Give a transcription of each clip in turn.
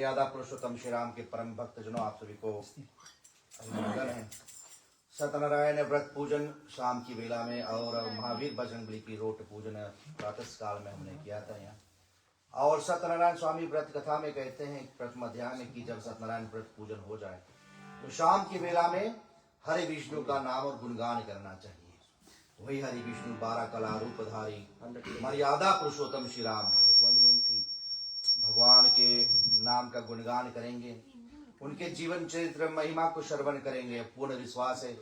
मर्यादा पुरुषोत्तम श्री राम के परम भक्त जनों, आप सभी को अभिनंदन है। सत्यनारायण व्रत पूजन शाम की वेला में और महावीर बजरंगबली की रोट पूजन प्रातः काल में हमने किया था यहाँ। और सत्यनारायण स्वामी व्रत कथा में कहते हैं प्रथम अध्याय में कि जब सत्यनारायण व्रत पूजन हो जाए तो शाम की वेला में हरि विष्णु का नाम और गुणगान करना चाहिए। वही हरि विष्णु 12 कला रूपधारी मर्यादा पुरुषोत्तम श्री राम भगवान के नाम का गुणगान करेंगे, उनके जीवन चरित्र महिमा को श्रवण करेंगे। पूर्ण विश्वास है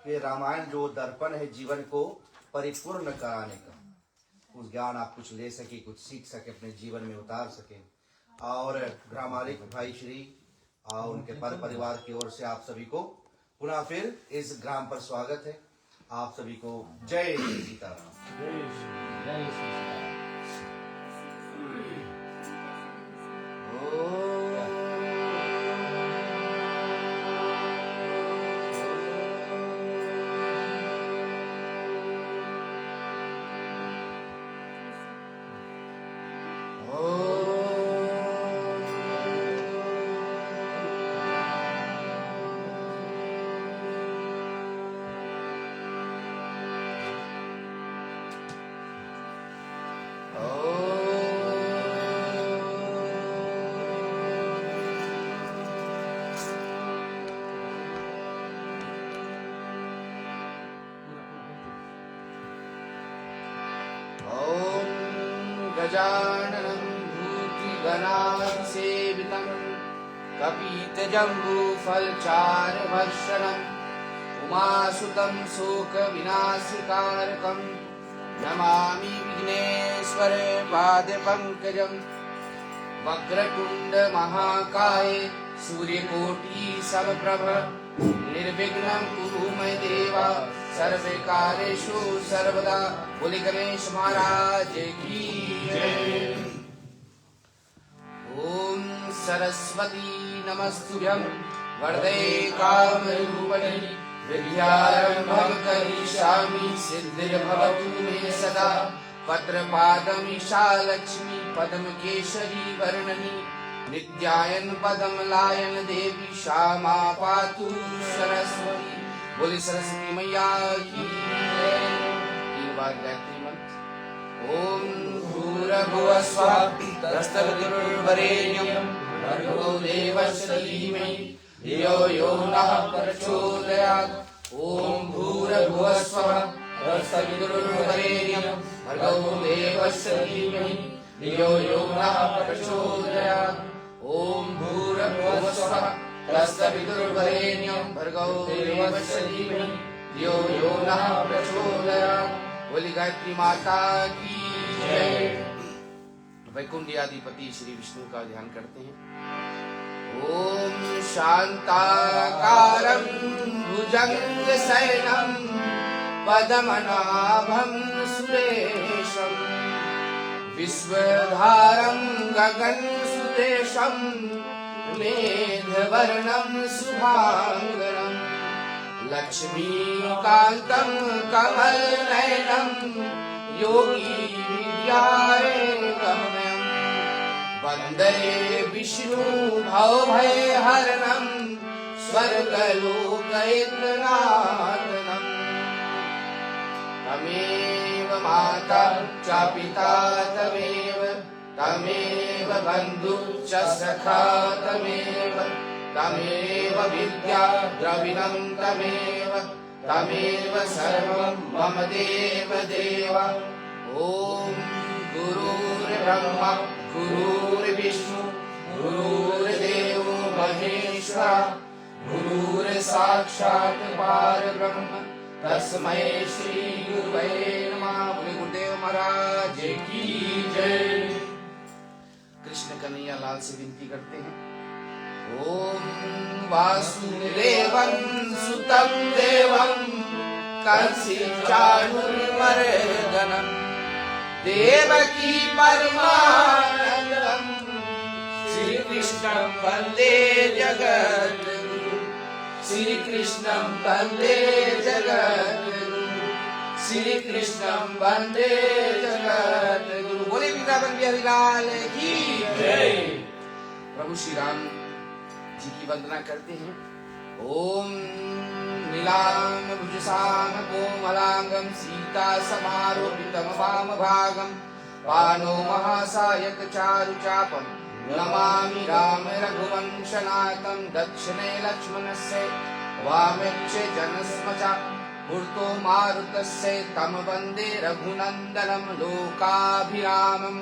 कि रामायण जो दर्पण है जीवन को परिपूर्ण कराने का, उस ज्ञान आप कुछ ले सके, कुछ सीख सके, अपने जीवन में उतार सके। और ग्रामालिक भाई श्री और उनके परिवार की ओर से आप सभी को पुनः फिर इस ग्राम पर स्वागत है। आप सभी को जय श्री सीताराम। जय श्री सीताराम। गजाननं भूतिगणाधिसेवितं कपितजम्बूफलचारुभक्षणं उमासुतं शोकविनाशकारकं नमामि विघ्नेश्वर पादपङ्कजं। वक्रतुण्डमहाकाय सूर्यकोटि समप्रभ निर्विघ्नं कुरु मय देव सर्वकार्येषु सर्वदा। बोले गणेश महाराज की जय। ओम सरस्वती नमस्तुभ्यं वरदे कामरूपिणी विद्यारम्भं करिष्यामि सिद्धिर्भवतु मे सदा। पत्रपादमीशा लक्ष्मी पद्मकेशरी वर्णनी नित्यायन पद्मलायन देवी श्यामा पातु सरस्वती। बोले सरस्वती मैया की जय। 3 बार गायत्री मंत्र। ओम भूर्भुवः स्वः तत्सवितुर्वरेण्यं भर्गो देवस्य धीमहि धियो यो नः प्रचोदयात्। ओम भूर्भुवः स्वः तत्सवितुर्वरेण्यं भर्गो देवस्य धीमहि धियो यो नः प्रचोदयात्। ओम भूर्भुवः स्वः तत्सवितुर्वरेण्यं भर्गो देवस्य धीमहि धियो यो नः प्रचोदयात्। बोली गायत्री माता की जय। वैकुंठ अधिपति श्री विष्णु का ध्यान करते हैं। ओम शांताकारं भुजंगशयनं पद्मनाभं सुरेशं विश्वधारं गगनसुरेशं मेघवर्णं शुभांगं लक्ष्मीकान्तं कमलनयनं योगीविद्यागम्यं वन्दे विष्णु भवभयहरणं स्वर्गलोकैकनाथनं। तमेव माता च पिता तमेव तमेव बन्धु च सखा तमेव विद्या द्रविणं तमेव सर्वं मम देव देव। ओम गुरुर्ब्रह्मा गुरुर्विष्णु गुरुर्देवो महेश्वर गुरुर्साक्षात् परब्रह्म तस्मै श्री गुरुवे नमः। बोले गुरुदेव महाराज की जय। कृष्ण कन्हैया लाल से विनती करते हैं। ओम वासुदेवं सुतं देवं कंसचाणूरमर्दनं देवकी परमानंदं श्री कृष्णं वन्दे जगद्गुरु श्री कृष्णं वन्दे जगद्गुरु श्री कृष्णं वन्दे जगद्गुरु। बोले वृंदावन बिहारी लाल की जय। प्रभु श्री राम जी की वंदना करते हैं। ओम नीलाम भुजसाम कोमलांगम सीता समारोपितम वामभागम पानो महासायक चारु चापम नमामि राम रघुवंशनाथं दक्षिणे लक्ष्मणस्य वामे च जनस्मचा पूर्तो मारुतस्य तं वन्दे रघुनन्दनं लोकाभिरामं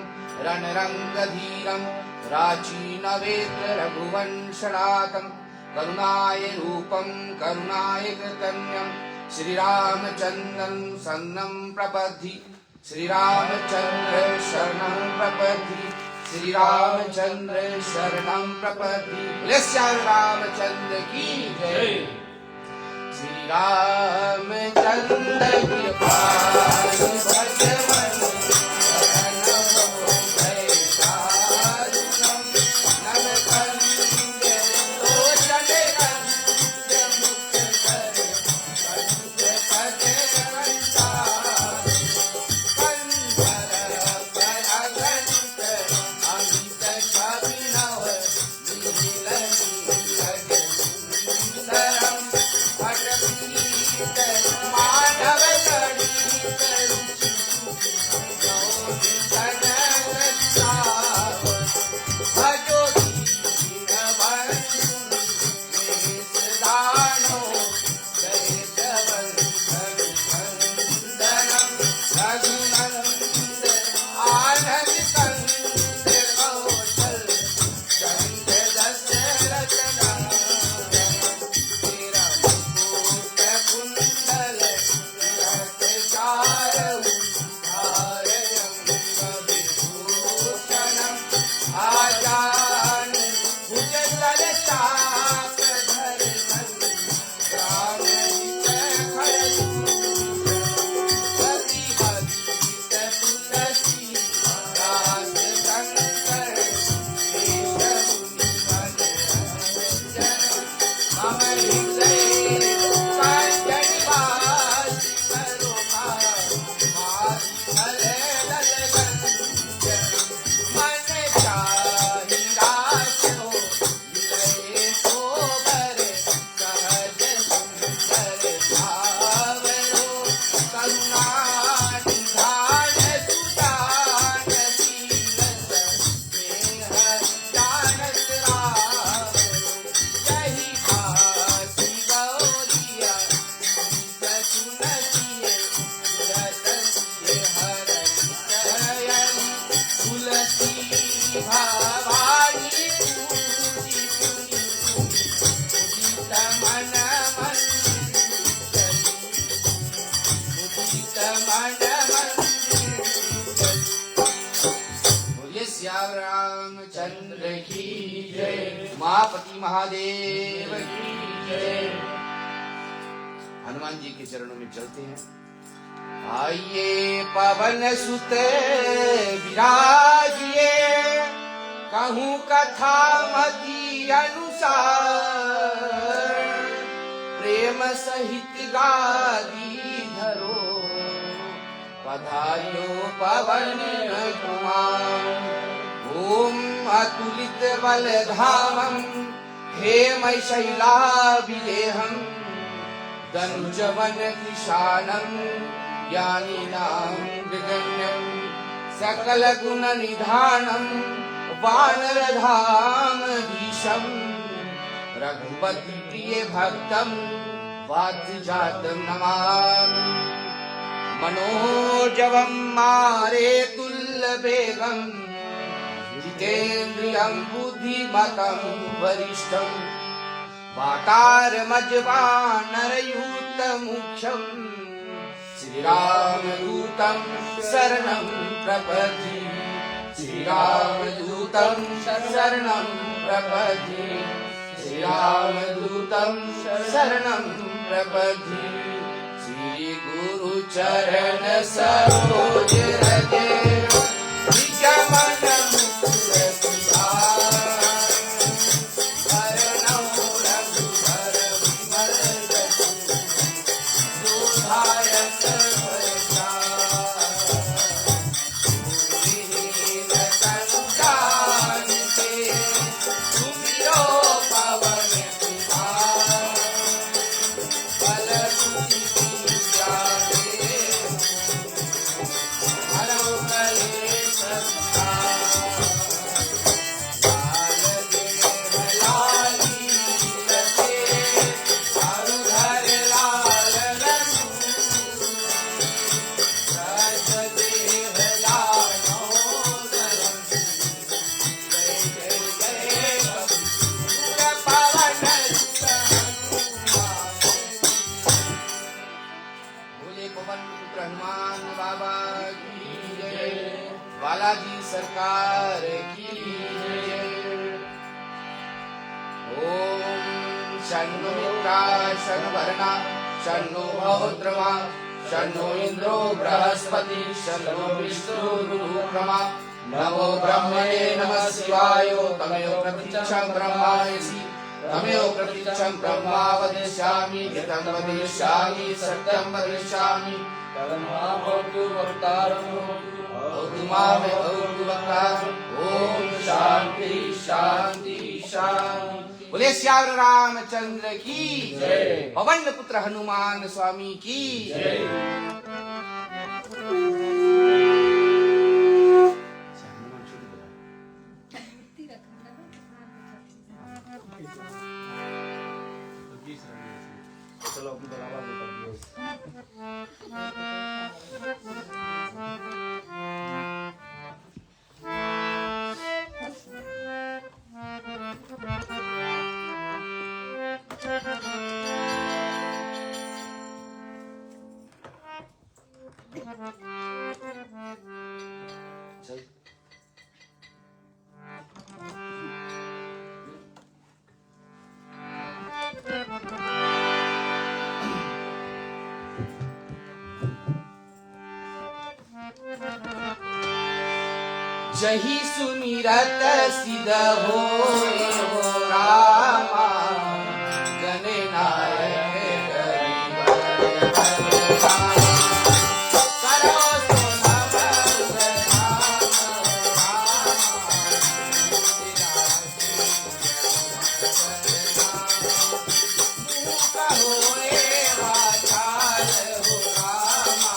रणरङ्गधीरं प्राचीनवेत्र रघुवंशनाथं करुणाय रूपं करुणाय कृतन्यं श्रीरामचन्द्रं शरणं प्रपद्धि श्रीरामचन्द्र शरणं प्रपद्धि श्रीरामचन्द्र शरणं प्रपद्धि। बोले श्याम रामचंद्र की जय। श्री रामचंद्र कृपाल भजमन महापति महादेव की जय। हनुमान जी के चरणों में चलते हैं। आइए पवन सुत विराजिए कहूँ कथा मति अनुसार प्रेम सहित गादी धरो पधारियो पवन कुमार। ओम अतुलित बल धामं हेमय शैलाभिलेहं धनुजवन कृशानं ज्ञानिनां विगण्यं सकल गुण निधानं वानरधाम धीशं रघुपति प्रिय भक्तं वात्सजातं नमामि। मनोजवं मारे तुल्यवेगं जितेन्द्रियं बुद्धिमतं वरिष्ठं वातारमजवानरयूतमुख्यं श्रीरामदूतं शरणं प्रपद्ये श्रीरामदूतं शरणं प्रपद्ये श्रीरामदूतं शरणं प्रपद्ये। श्री गुरु चरण सरोज रजे निज मन बालाजी सरकार की जय। ओम शन्नो मित्रा शन्नो वरुणा शन्नो भौद्रमा शन्नो इंद्रो बृहस्पति शन्नो विष्णुरुक्रमा। नमो ब्रह्मणे नमः शिवाय तमेव प्रतीक्षं ब्रह्मायसि तमेव प्रतीक्षं ब्रह्मा वदिष्यामि घृतं वदिष्यामि सत्यं वदिष्यामि भवतु वक्तारं भवतु मामे भवतु वक्तारम्। ओम शांति शांति शांति। बोले श्याम रामचंद्र की जय। पवन पुत्र हनुमान स्वामी की जय। चलो अपनी बराबर कर दियो। चल जही सुमिरत सिद्ध होए हो रामा गणनायक गरीब करो सो नमः होए वाचाल हो रामा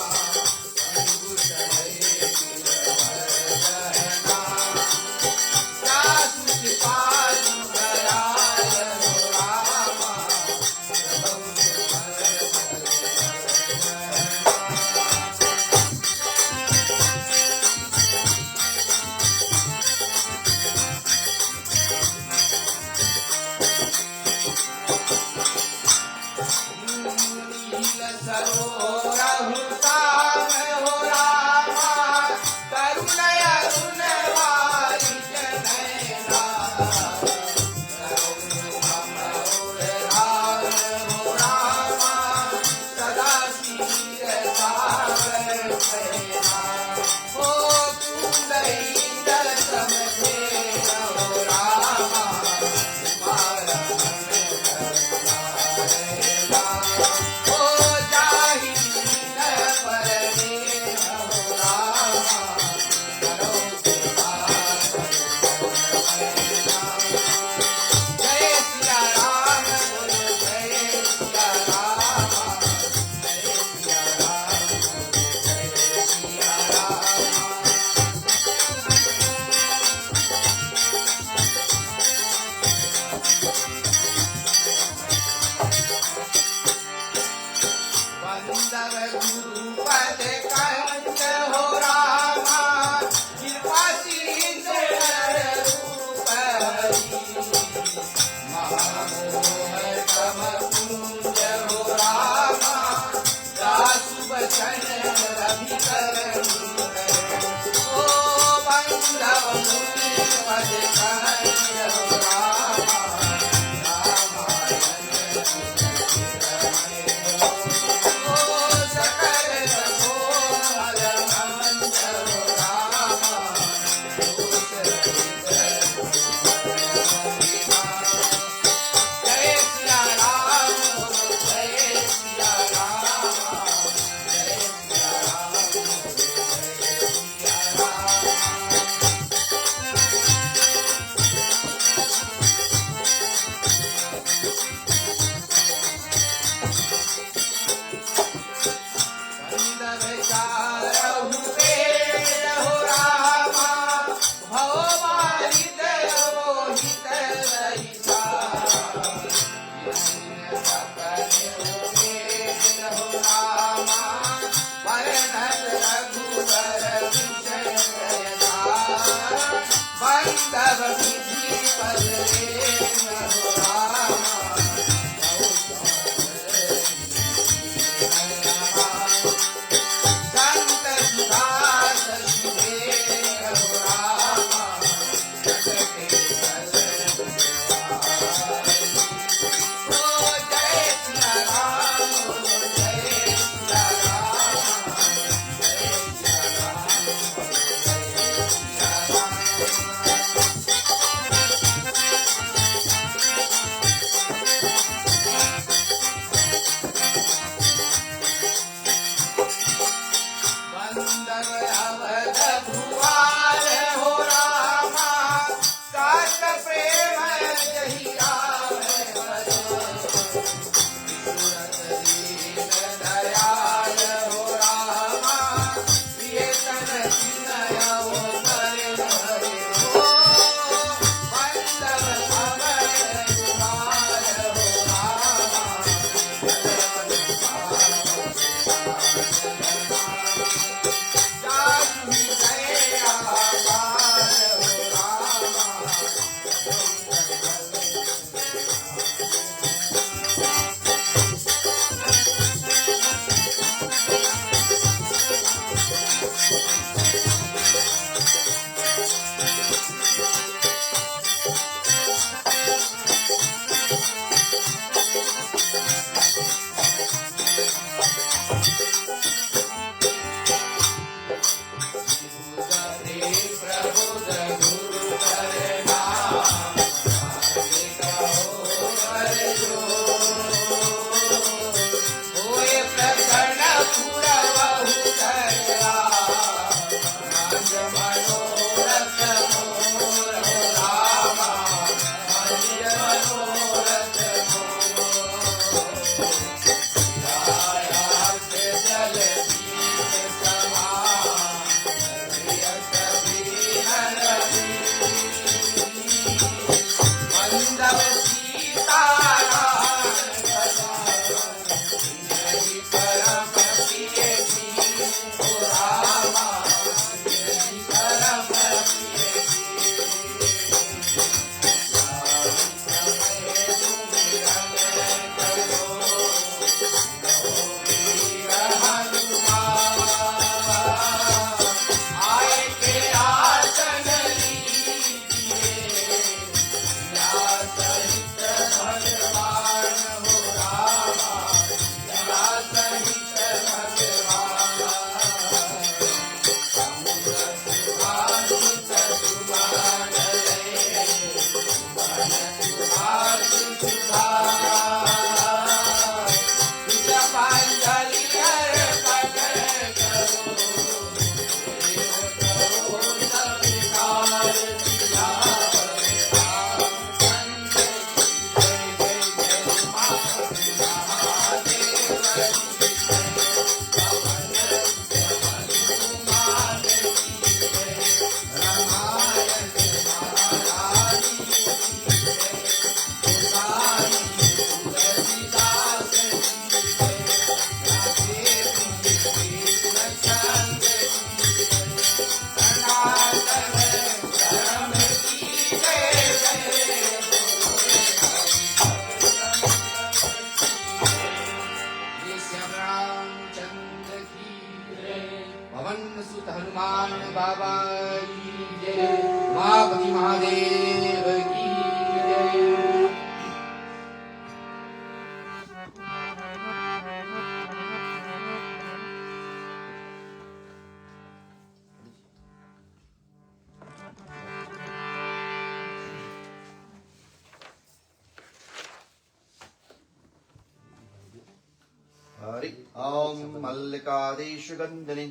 हरि ओम मल्लिकादेश गंधनि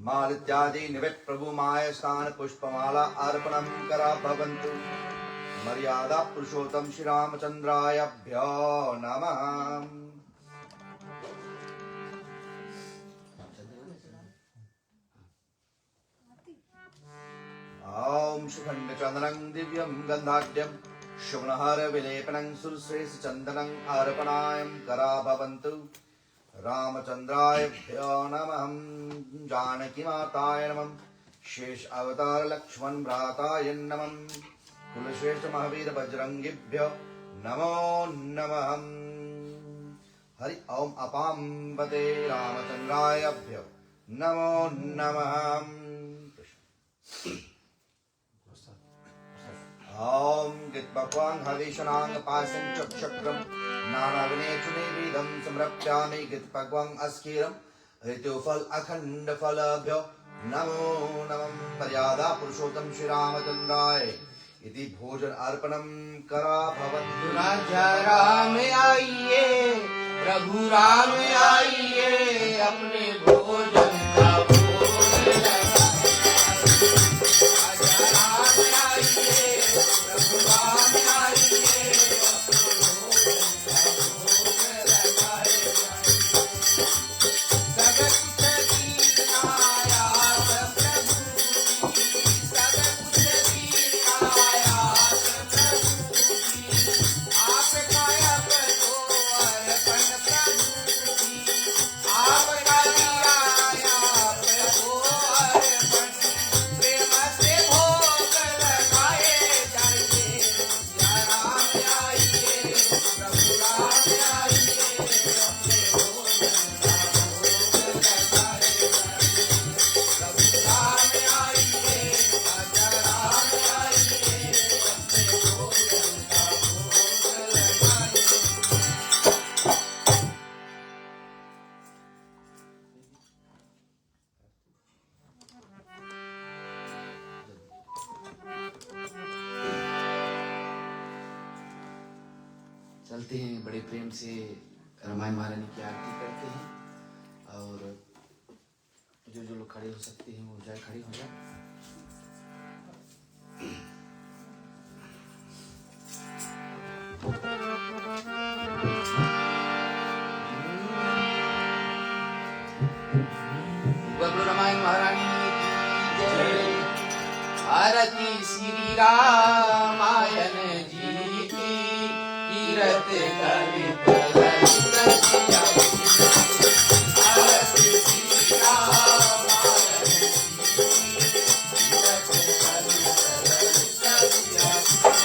मालित्यादि निवेद प्रभु माय स्थान पुष्पमाला अर्पणम करा भवन्तु मर्यादा पुरुषोत्तम श्री रामचंद्रायभ्यो नमः। ओम सुखंड चंदनं दिव्यं गंधाढ्यं शुभनहर विलेपनं सुश्रेष्ठ चंदनं अर्पणायं करा भवन्तु रामचंद्रायभ्यो नमः। जानकी माताय नमः। शेष अवतार लक्ष्मण भ्राताय नमः। कुलश्रेष्ठ महावीर बजरंगिभ्यो नमो नमः। हरि ओम अपाम्बते रामचंद्रायभ्यो नमो नमः। ओम गित्पक्वां हविषणां पासं चक्षक्रं नानाविने चुनेविदं समर्प्यामि गित्पक्वां अस्किरं ऋतुफल अखंड फलभ्यो नमो नमः। मर्यादा पुरुषोत्तम श्री रामचंद्राय इति भोजन अर्पणम करा भवन्तु। राजा राम आइए, प्रभु राम आइए, अपने भोजन का भोग लगाइए। राजा राम आइए, प्रभु राम आइए, अपने भोजन का भोग लगाइए। सब कुछ दीन आयात प्रभु की, सब कुछ दीन आयात प्रभु की, आपका अपनो अर्पण प्रभु की, आपका दिया आपको अर्पण, प्रेम से भोग लगाए जाइए। या राम आइए, प्रभु राम आइए, अपने भोजन का भोग लगाए जाइए। प्रभु राम आइए, राजा राम आइए, अपने भोजन का भोग लगाए। चलते हैं, बड़े प्रेम से रामायण महारानी की आरती करते हैं और जो जो लोग खड़े हो सकते हैं वो जाए, खड़े हो जाए। बोलो रामायण महारानी की जय। आरती श्री रामायण जी की, कीरत कलित ललित सिया की। आरती श्री रामायण जी की, कीरत कलित ललित सिया की।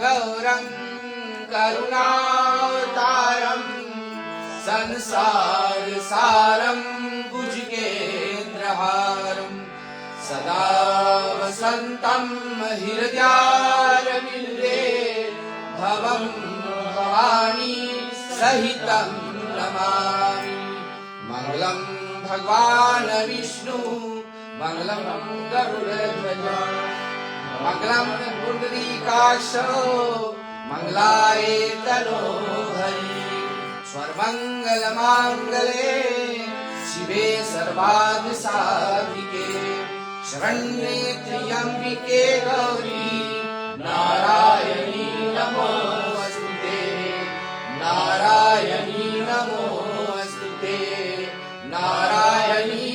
गौरं करुणावतारं संसार सारं भुजगेन्द्रहारं सदा वसन्तं हृदयारविन्दे भवं भवानी सहितं नमामि। मंगलं भगवान् विष्णु मंगलं गरुडध्वज मंगलं पुंडरीकाक्ष मंगलाय तनोहरि सर्वमंगल मांगल्ये शिवे सर्वार्थ साधिके शरण्ये त्र्यंबिके गौरी नारायणी नमोस्तुते नारायणी नमोस्तुते नारायणी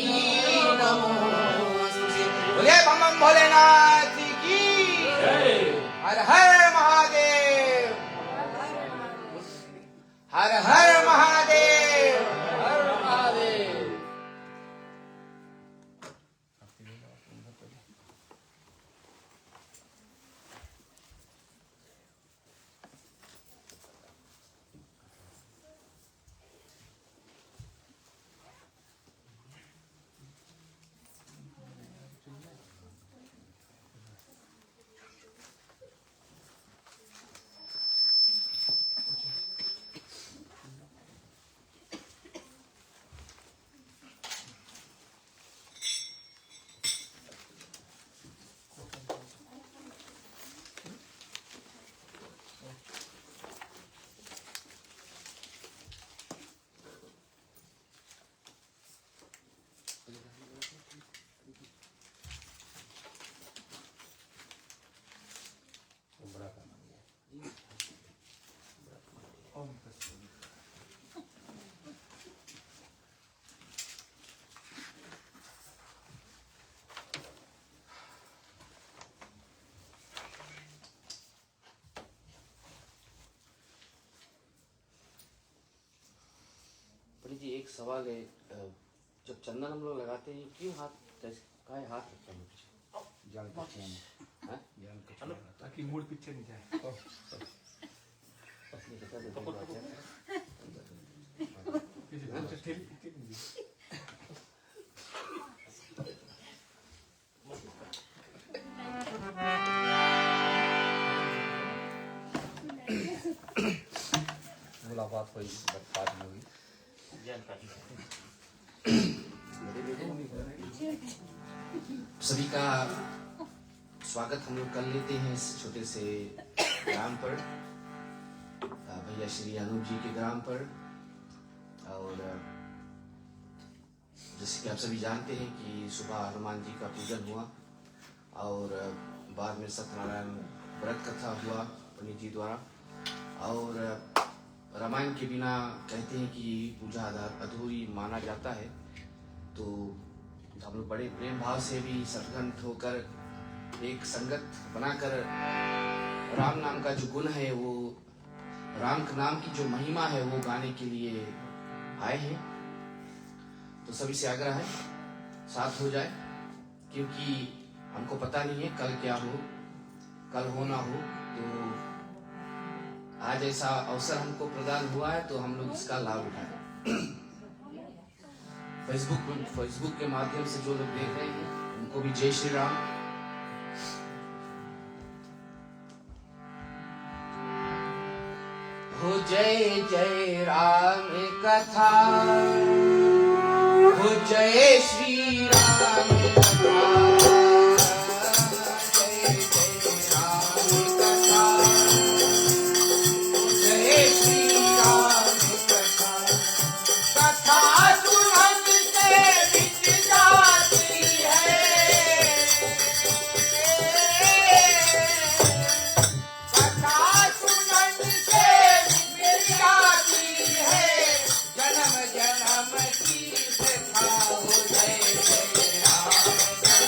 नमोस्तुते। बोले बम बम भोलेनाथ की हर हर महादेव हर हर महादेव हर महादेव। एक सवाल है, जब चंदन हम लोग लगाते हैं क्यों हाथ काय हाथ रखते हैं पीछे? जान पहचान हाँ? जान पहचान ताकि मूड पीछे नहीं जाए। ये बता देते हैं बात है। पीछे ठेल पीछे नहीं जाए। मुलाकात हुई बात होगी। सभी का स्वागत हम लोग कर लेते हैं इस छोटे से ग्राम पर, भैया श्री अनूप जी के ग्राम पर। और जैसे कि आप सभी जानते हैं कि सुबह हनुमान जी का पूजन हुआ और बाद में सत्यनारायण व्रत कथा हुआ पंडित जी द्वारा। और रामायण के बिना कहते हैं कि पूजा अधूरी माना जाता है, तो हम लोग बड़े प्रेम भाव से भी सत्कंठ होकर एक संगत बनाकर राम नाम का जो गुण है, वो राम के नाम की जो महिमा है वो गाने के लिए आए हैं। तो सभी से आग्रह है साथ हो जाए, क्योंकि हमको पता नहीं है कल क्या हो, कल हो ना हो। तो आज ऐसा अवसर हमको प्रदान हुआ है तो हम लोग इसका लाभ उठाएं। फेसबुक के माध्यम से जो लोग देख रहे हैं उनको भी जय श्री राम। हो जय जय राम कथा, हो जय श्री राम कथा, जय जय राम कथा, जय श्री राम कथा। कथा सुनन से मिट जाती है, कथा सुनन से मिट जाती है, जन्म जन्म की कथा। हो जय जय राम कथा,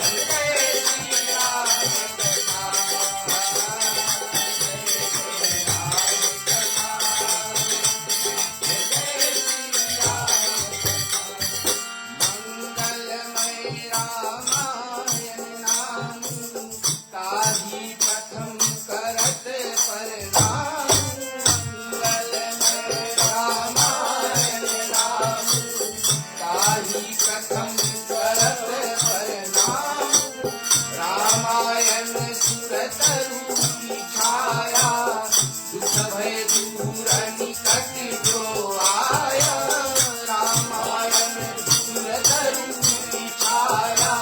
जय श्री राम कथा, मंगलमय रामायण नाम ताहि प्रथम करत प्रणाम। मंगलमय रामायण नाम ताहि प्रथम करत प्रणाम। रामायण सुरतरु की छाया, दुख भय दूर निकट जो आया। रामायण सुरतरु की छाया,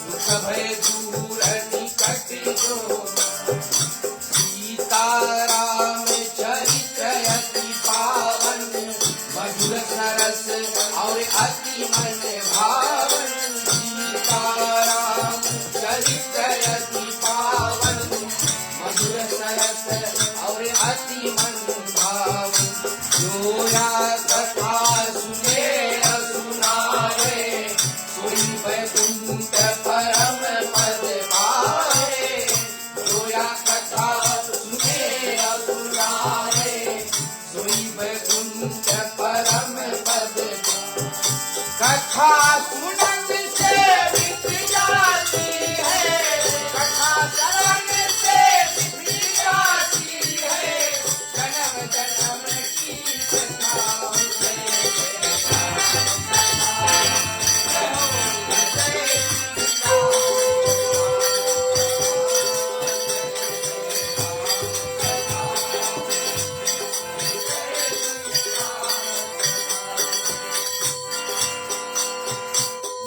दुख भय दूर निकट जो। सीताराम चरित अति पावन, मधुर सरस और अति मन भावन। सीताराम चरित अति पावन, मधुर सरस और अति मन भावन। जोया कथा सुने सुनाए, सोई वैकुंठ परम पद पाए। जोया कथा सुने सुनाए, सोई वैकुंठ परम पद पाए। कथा सुनन से मिट जाती है, कथा करन से मिट जाती है, जन्म जन्म की कथा। हो जय जय राम कथा, हो जय श्री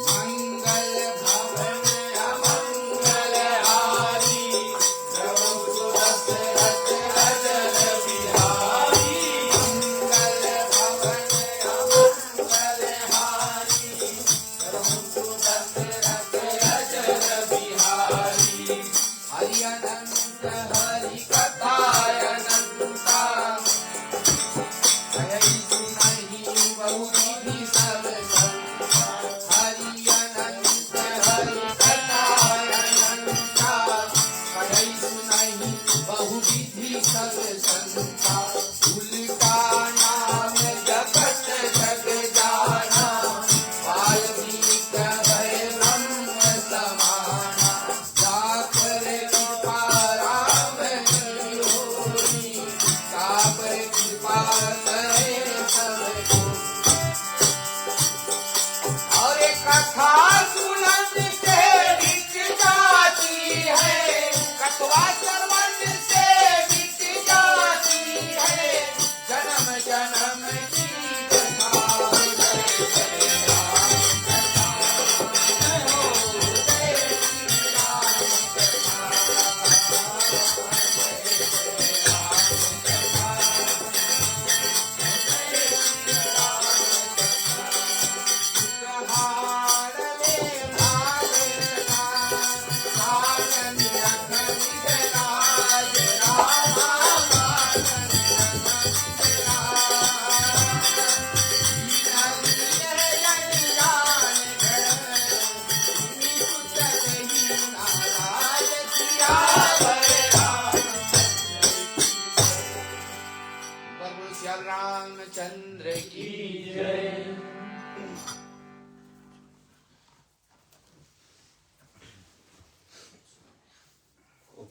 मंगल भवन अमंगल हारी, प्रभु सुदशरथ अजर बिहारी। मंगल भवन अमंगल हारी, प्रभु सुदशरथ अजर बिहारी। हरि अनंत हरि कथा अनंता, कहि सुनहि बहुविधि सब संता। हरि अनंत हरि कथा अनंता, कहि सुनहि बहुविधि सब संता। उल्टा नाम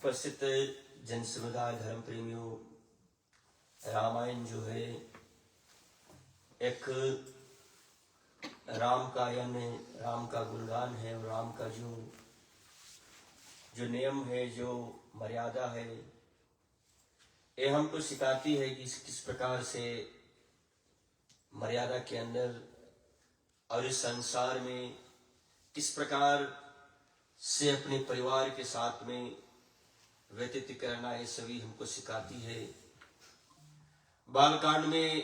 उपस्थित जन समुदाय, धर्म प्रेमियों, रामायण जो है एक राम का यानी राम का गुणगान है, और राम का जो नियम है, जो मर्यादा है, ये हमको सिखाती है कि किस प्रकार से मर्यादा के अंदर और इस संसार में किस प्रकार से अपने परिवार के साथ में व्यतीत करना, ये सभी हमको सिखाती है। बालकांड में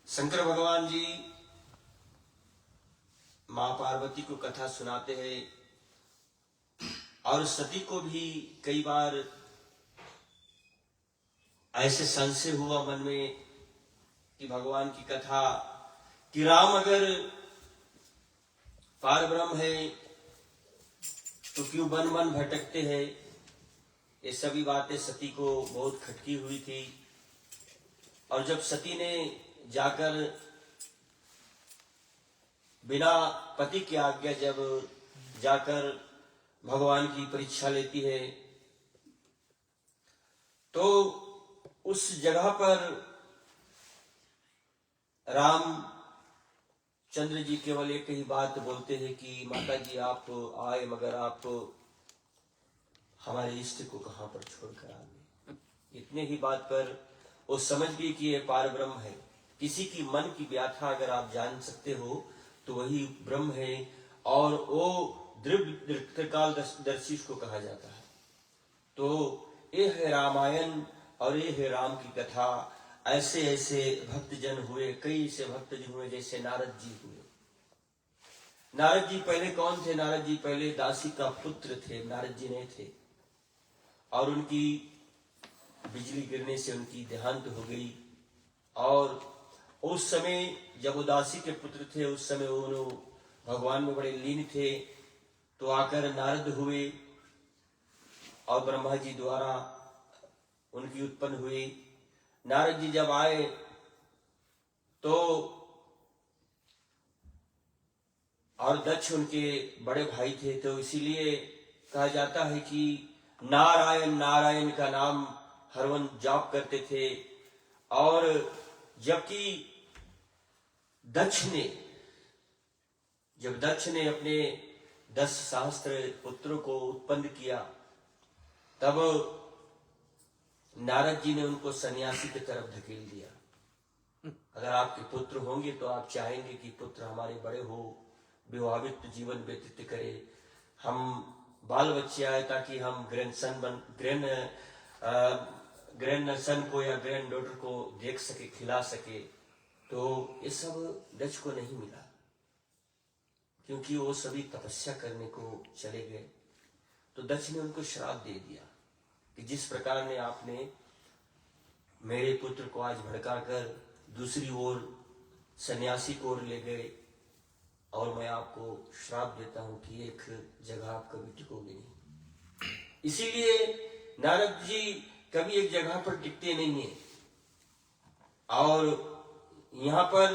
शंकर भगवान जी मां पार्वती को कथा सुनाते हैं, और सती को भी कई बार ऐसे संशय हुआ मन में कि भगवान की कथा कि राम अगर पार ब्रह्म है तो क्यों वन वन भटकते हैं। ये सभी बातें सती को बहुत खटकी हुई थी, और जब सती ने जाकर बिना पति की आज्ञा जब जाकर भगवान की परीक्षा लेती है, तो उस जगह पर राम चंद्र जी केवल एक ही बात बोलते हैं कि माता जी आप आए, मगर आप हमारे इष्ट को कहां पर छोड़कर आ गए। इतने ही बात पर वो समझ गई कि ये पार ब्रह्म है। किसी की मन की व्याथा अगर आप जान सकते हो तो वही ब्रह्म है, और वो त्रिकाल दर्शी को कहा जाता है। तो ये है रामायण और ये है राम की कथा। ऐसे ऐसे भक्तजन हुए, कई ऐसे भक्तजन हुए, जैसे नारद जी हुए। नारद जी पहले कौन थे? नारद जी पहले दासी का पुत्र थे, नारद जी नहीं थे, और उनकी बिजली गिरने से उनकी देहांत हो गई। और उस समय जब वो दासी के पुत्र थे, उस समय वो भगवान में बड़े लीन थे, तो आकर नारद हुए और ब्रह्मा जी द्वारा उनकी उत्पन्न हुई। नारद जी जब आए तो और दक्ष उनके बड़े भाई थे, तो इसीलिए कहा जाता है कि नारायण नारायण का नाम हरवन जाप करते थे। और जबकि जब दक्ष ने अपने 10 सहस्त्र पुत्रों को उत्पन्न किया, तब नारद जी ने उनको सन्यासी की तरफ धकेल दिया। अगर आपके पुत्र होंगे तो आप चाहेंगे कि पुत्र हमारे बड़े हो, विवाहित जीवन व्यतीत करे, हम बाल बच्चे आए ताकि हम ग्रैंड सन को या ग्रैंड डॉटर को देख सके, खिला सके। तो ये सब दक्ष को नहीं मिला, क्योंकि वो सभी तपस्या करने को चले गए। तो दक्ष ने उनको श्राप दे दिया कि जिस प्रकार ने आपने मेरे पुत्र को आज भड़काकर दूसरी ओर सन्यासी की ओर ले गए, और मैं आपको श्राप देता हूं कि एक जगह आप कभी टिकोगे नहीं। इसीलिए नारद जी कभी एक जगह पर टिकते नहीं है। और यहाँ पर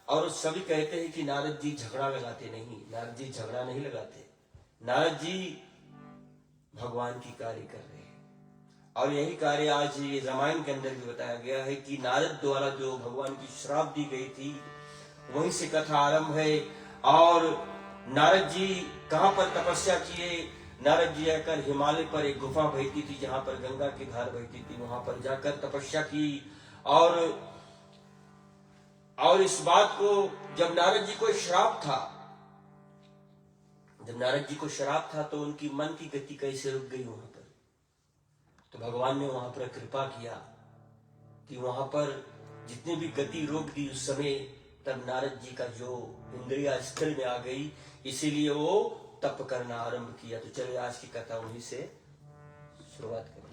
और सभी कहते हैं कि नारद जी झगड़ा लगाते नहीं। नारद जी झगड़ा नहीं लगाते, नारद जी भगवान की कार्य कर रहे हैं। और यही कार्य आज ये रामायण के अंदर भी बताया गया है कि नारद द्वारा जो भगवान की श्राप दी गई थी, वहीं से कथा आरंभ है। और नारद जी कहां पर तपस्या किए? नारद जी आकर हिमालय पर एक गुफा बहती थी, जहां पर गंगा की धार बहती थी, वहां पर जाकर तपस्या की। और इस बात को जब नारद जी को श्राप था, तो उनकी मन की गति कैसे रुक गई वहां पर। तो भगवान ने वहां पर कृपा किया कि वहां पर जितनी भी गति रोक दी उस समय, तब नारद जी का जो इंद्रिया स्थिर में आ गई, इसीलिए वो तप करना आरंभ किया। तो चलिए आज की कथा वहीं से शुरुआत करें।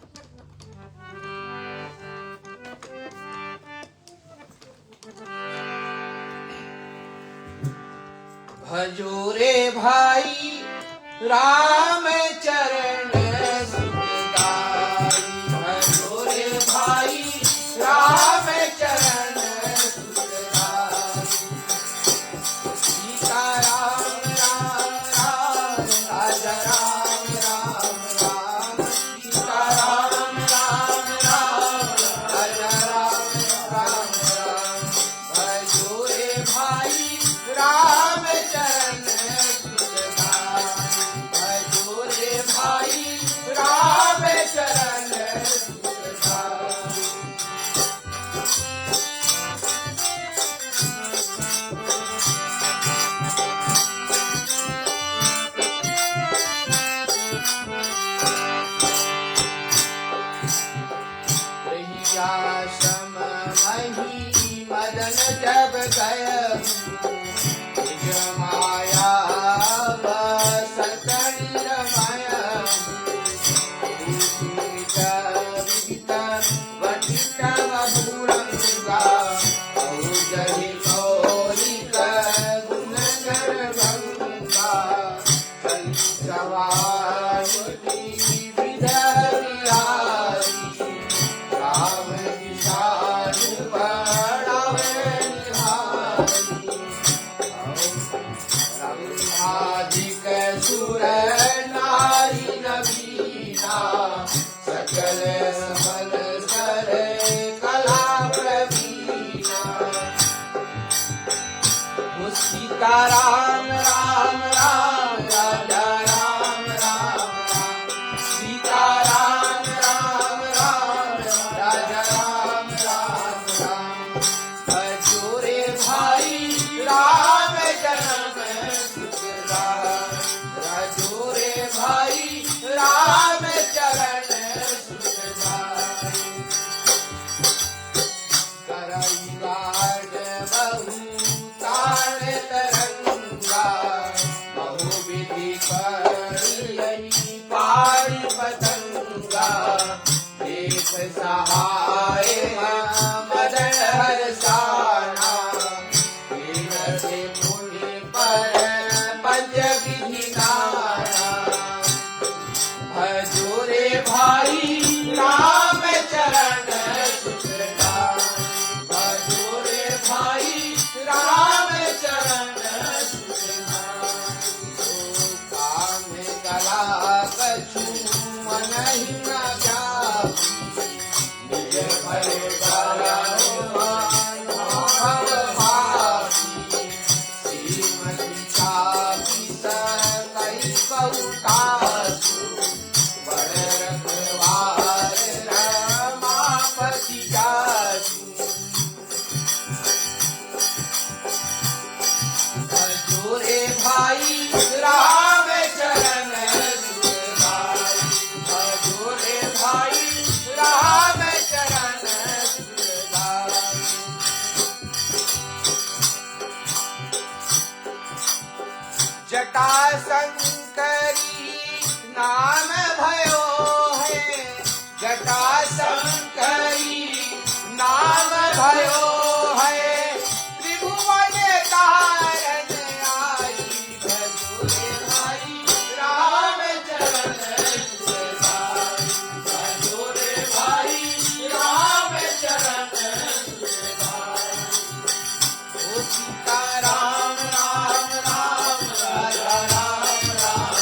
भजो रे भाई राम चरण सुखदाई, भजो रे भाई राम चरण सुखदाई। सीता राम राम राम, राजा राम राम। विधर बिहारी राम किसान बढ़ावे निहारी अधिक सुर नारी नवीना सकल समल कर कला प्रवीणा सीताराम राम राम राजा राम राम राम सीताराम राम राम राजा राम राम राम अजोरे भाई राम जन्म सुखदाई अजोरे भाई राम चरण सुखदाई कराई गाड बहु ताण तरंगा बहु विधि करियई पारी पतंगा देश सहाय मदन हरसाना कीन से मुनि पर पंच विधि नाना हजूरे भाई राम चरण सुखदाई हजूरे भाई राम चरण सुखदाई काम कला कछु मनहि न जापी निज भले भव भावी श्रीमती चापी सकई बहुतासु बड़ रखवार रमापति जासु हजूरे भाई राम चरण सुखदाई हजूरे भाई राम चरण सुखदाई जटा शंकरी नाम भयो है जटा शंकरी नाम भयो है त्रिभुवन तारण आई भजोरे भाई राम चरण सुखदाई भजोरे भाई राम चरण सुखदाई ओ सीता राम राम राम राजा राम राम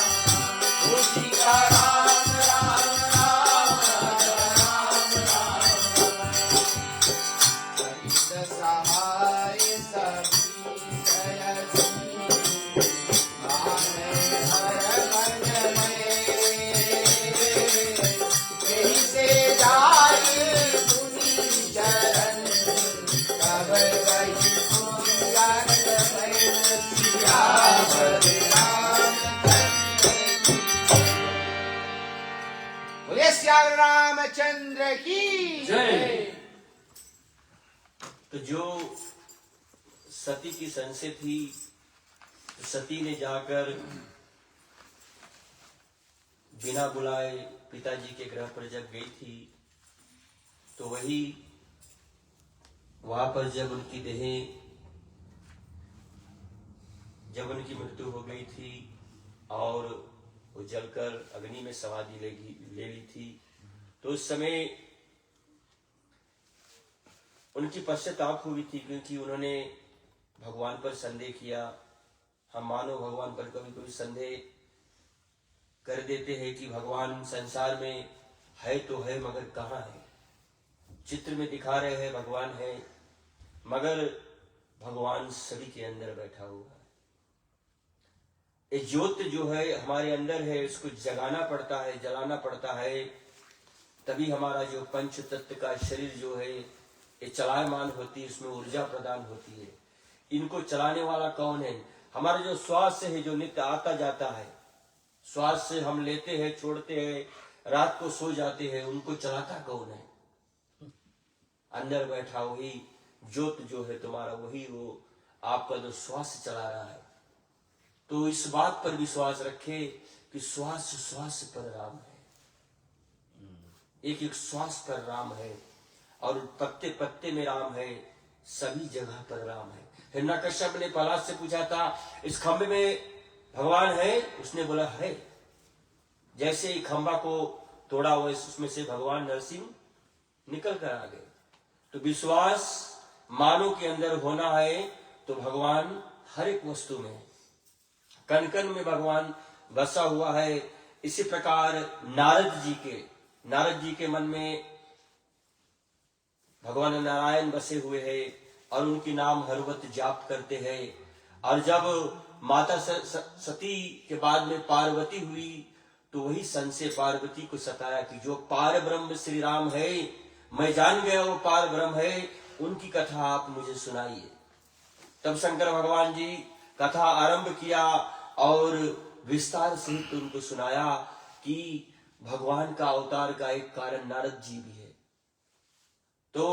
ओ सीता राम राम राम राजा राम राम सरित सहाय सभी जयसी माने हर मन में यही से जाय मुनि चरण कब वही पुराण सियावर बोले श्याम रामचंद्र की जय। तो जो सती की संशय थी, तो सती ने जाकर बिना बुलाए पिताजी के ग्रह पर जब गई थी, तो वही वहां पर जब उनकी मृत्यु हो गई थी और वो जलकर अग्नि में समाधि ले ली थी, तो उस समय उनकी पश्चाताप हुई थी, क्योंकि उन्होंने भगवान पर संदेह किया। हम मानो भगवान पर कभी कभी संदेह कर देते हैं कि भगवान संसार में है तो है मगर कहाँ है। चित्र में दिखा रहे हैं भगवान है, मगर भगवान सभी के अंदर बैठा हुआ है। ये ज्योत जो है हमारे अंदर है, इसको जगाना पड़ता है, जलाना पड़ता है, तभी हमारा जो पंच तत्व का शरीर जो है ये चलायमान होती है, इसमें ऊर्जा प्रदान होती है। इनको चलाने वाला कौन है? हमारा जो श्वास है, जो नित्य आता जाता है, श्वास से हम लेते हैं, छोड़ते हैं, रात को सो जाते हैं, उनको चलाता कौन है? अंदर बैठा वही ज्योत जो है तुम्हारा, वही वो आपका जो श्वास चला रहा है। तो इस बात पर विश्वास रखे कि श्वास श्वास पर राम है, एक एक श्वास पर राम है, और पत्ते पत्ते में राम है, सभी जगह पर राम है। हिरण्यकश्यप ने प्रहलाद से पूछा था, इस खंभे में भगवान है? उसने बोला है। जैसे ही खंबा को तोड़ा वैसे उसमें से भगवान नरसिंह निकल कर आ गए। तो विश्वास मानव के अंदर होना है तो भगवान हर एक वस्तु में है, कण कण में भगवान बसा हुआ है। इसी प्रकार नारद जी के मन में भगवान नारायण बसे हुए हैं और उनकी नाम हर वक्त जाप करते हैं। और जब माता सती के बाद में पार्वती हुई तो वही संशय पार्वती को सताया कि जो पार ब्रह्म श्री राम है, मैं जान गया वो पार ब्रह्म है, उनकी कथा आप मुझे सुनाइए। तब शंकर भगवान जी कथा आरंभ किया और विस्तार सहित उनको सुनाया कि भगवान का अवतार का एक कारण नारद जी भी है। तो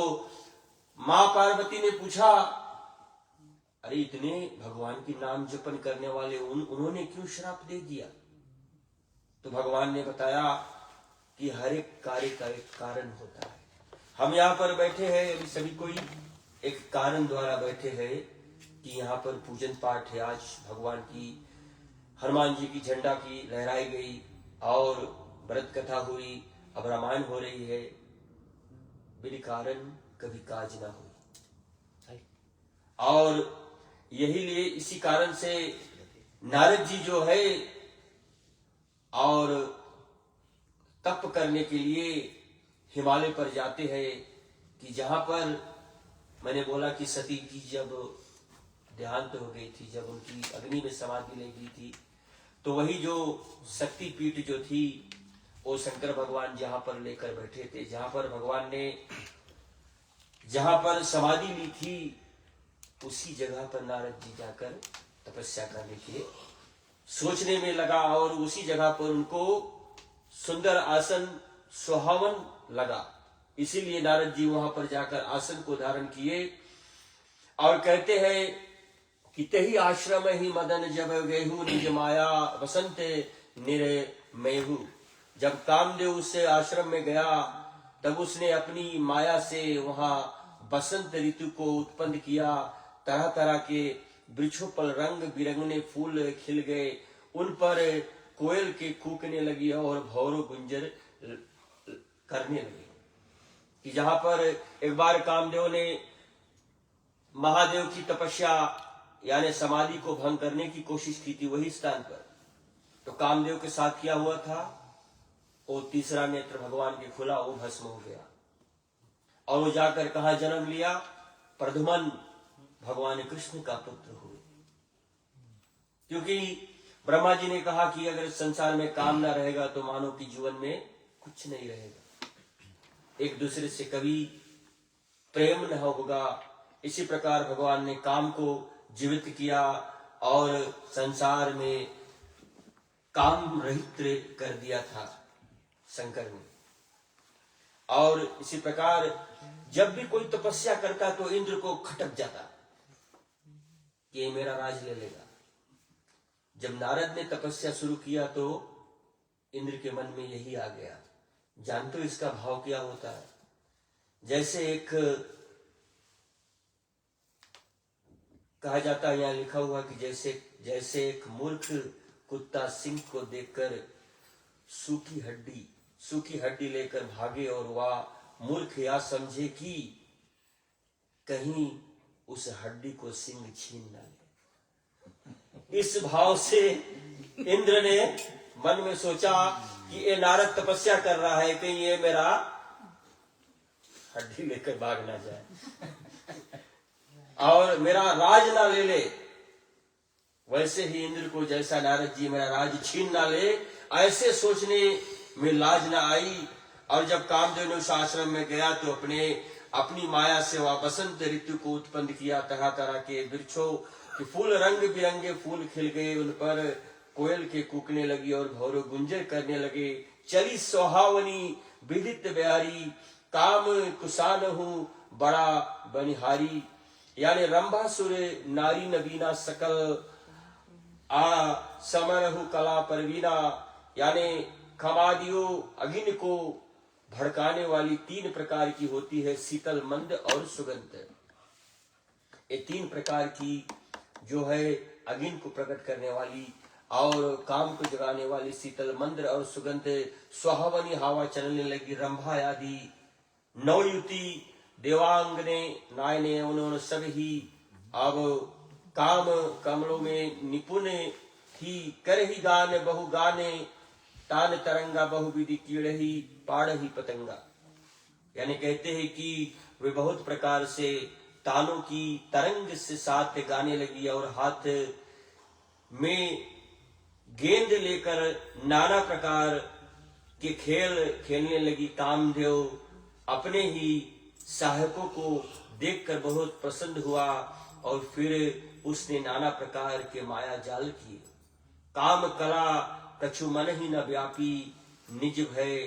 मां पार्वती ने पूछा, अरे इतने भगवान की नाम जपन करने वाले उन्होंने क्यों श्राप दे दिया? तो भगवान ने बताया कि हर एक कार्य का एक कारण होता है। हम यहाँ पर बैठे हैं, अभी सभी कोई एक कारण द्वारा बैठे हैं कि यहाँ पर पूजन पाठ है। आज भगवान की हनुमान जी की झंडा की लहराई गई और व्रत कथा हुई, अब रामायण हो रही है। बिन कारण कभी काज ना हुई। और यही लिए इसी कारण से नारद जी जो है और तप करने के लिए हिमालय पर जाते हैं कि जहां पर मैंने बोला कि सती जी जब देहांत हो गई थी, जब उनकी अग्नि में समाधि ले गई थी, तो वही जो शक्ति पीठ जो थी वो शंकर भगवान जहां पर लेकर बैठे थे, जहां पर भगवान ने जहां पर समाधि ली थी उसी जगह पर नारद जी जाकर तपस्या करने के सोचने में लगा और उसी जगह पर उनको सुंदर आसन सुहावन लगा। इसीलिए नारद जी वहां पर जाकर आसन को धारण किए और कहते हैं कि तेहि आश्रम ही मदन जब गेहू निज माया वसंत निर्मयहु। जब कामदेव उससे आश्रम में गया तब उसने अपनी माया से वहां बसंत ऋतु को उत्पन्न किया। तरह तरह के वृक्षों पर रंग बिरंगे फूल खिल गए, उन पर कोयल के कूकने लगी और भौरों गुंजर करने लगे। कि जहां पर एक बार कामदेव ने महादेव की तपस्या यानी समाधि को भंग करने की कोशिश की थी वही स्थान पर, तो कामदेव के साथ क्या हुआ था, वो तीसरा नेत्र भगवान के खुला, वो भस्म हो गया और वो जाकर कहा जन्म लिया, प्रद्युमन भगवान कृष्ण का पुत्र हुए। क्योंकि ब्रह्मा जी ने कहा कि अगर संसार में काम ना रहेगा तो मानव के जीवन में कुछ नहीं रहेगा, एक दूसरे से कभी प्रेम न होगा। इसी प्रकार भगवान ने काम को जीवित किया और संसार में काम रहित कर दिया था शंकर ने। और इसी प्रकार जब भी कोई तपस्या करता तो इंद्र को खटक जाता कि ये मेरा राज ले लेगा। जब नारद ने तपस्या शुरू किया तो इंद्र के मन में यही आ गया। जानते हो इसका भाव क्या होता है? जैसे एक कहा जाता है, यहाँ लिखा हुआ कि जैसे एक मूर्ख कुत्ता सिंह को देखकर सूखी हड्डी लेकर भागे और वह मूर्ख या समझे कि कहीं उस हड्डी को सिंह छीन न ले। इस भाव से इंद्र ने मन में सोचा कि ये नारद तपस्या कर रहा है, कहीं ये मेरा हड्डी लेकर भाग ना जाए और मेरा राज ना ले ले। वैसे ही इंद्र को जैसा नारद जी मेरा राज छीन ना ले, ऐसे सोचने में लाज ना आई। और जब कामदेव ने उस आश्रम में गया तो अपनी माया से वह बसंत ऋतु को उत्पन्न किया। तरह तरह के वृक्षों के फूल, रंग बिरंगे फूल खिल गए, उन पर कोयल के कूकने लगी और भौरों गुंजर करने लगे। चली सुहावनी विदित बिहारी, काम कुशानहु बड़ा बनिहारी। यानी रंभासुर नारी नवीना सकल आ समरहु कला परवीना। यानी खमादियों अग्नि को भड़काने वाली 3 प्रकार की होती है, शीतल, मंद और सुगंध। ये 3 प्रकार की जो है अग्नि को प्रकट करने वाली और काम को जगाने वाली शीतल मंद्र और सुगंध सुहावनी हवा चलने लगी। रंभा आदि नवयुति देवांग ने नायने उन्होंने सब ही अब काम कमलों में निपुण थी। कर ही गान बहु गाने तान तरंगा बहु विधि कीड़ही पाड़ ही पतंगा। यानी कहते हैं कि वे बहुत प्रकार से तानों की तरंग से साथ गाने लगी और हाथ में गेंद लेकर नाना प्रकार के खेल खेलने लगी। कामदेव अपने ही सहायकों को देखकर बहुत प्रसन्न हुआ और फिर उसने नाना प्रकार के माया जाल किए। काम कला कछु मन ही न व्यापी निज भय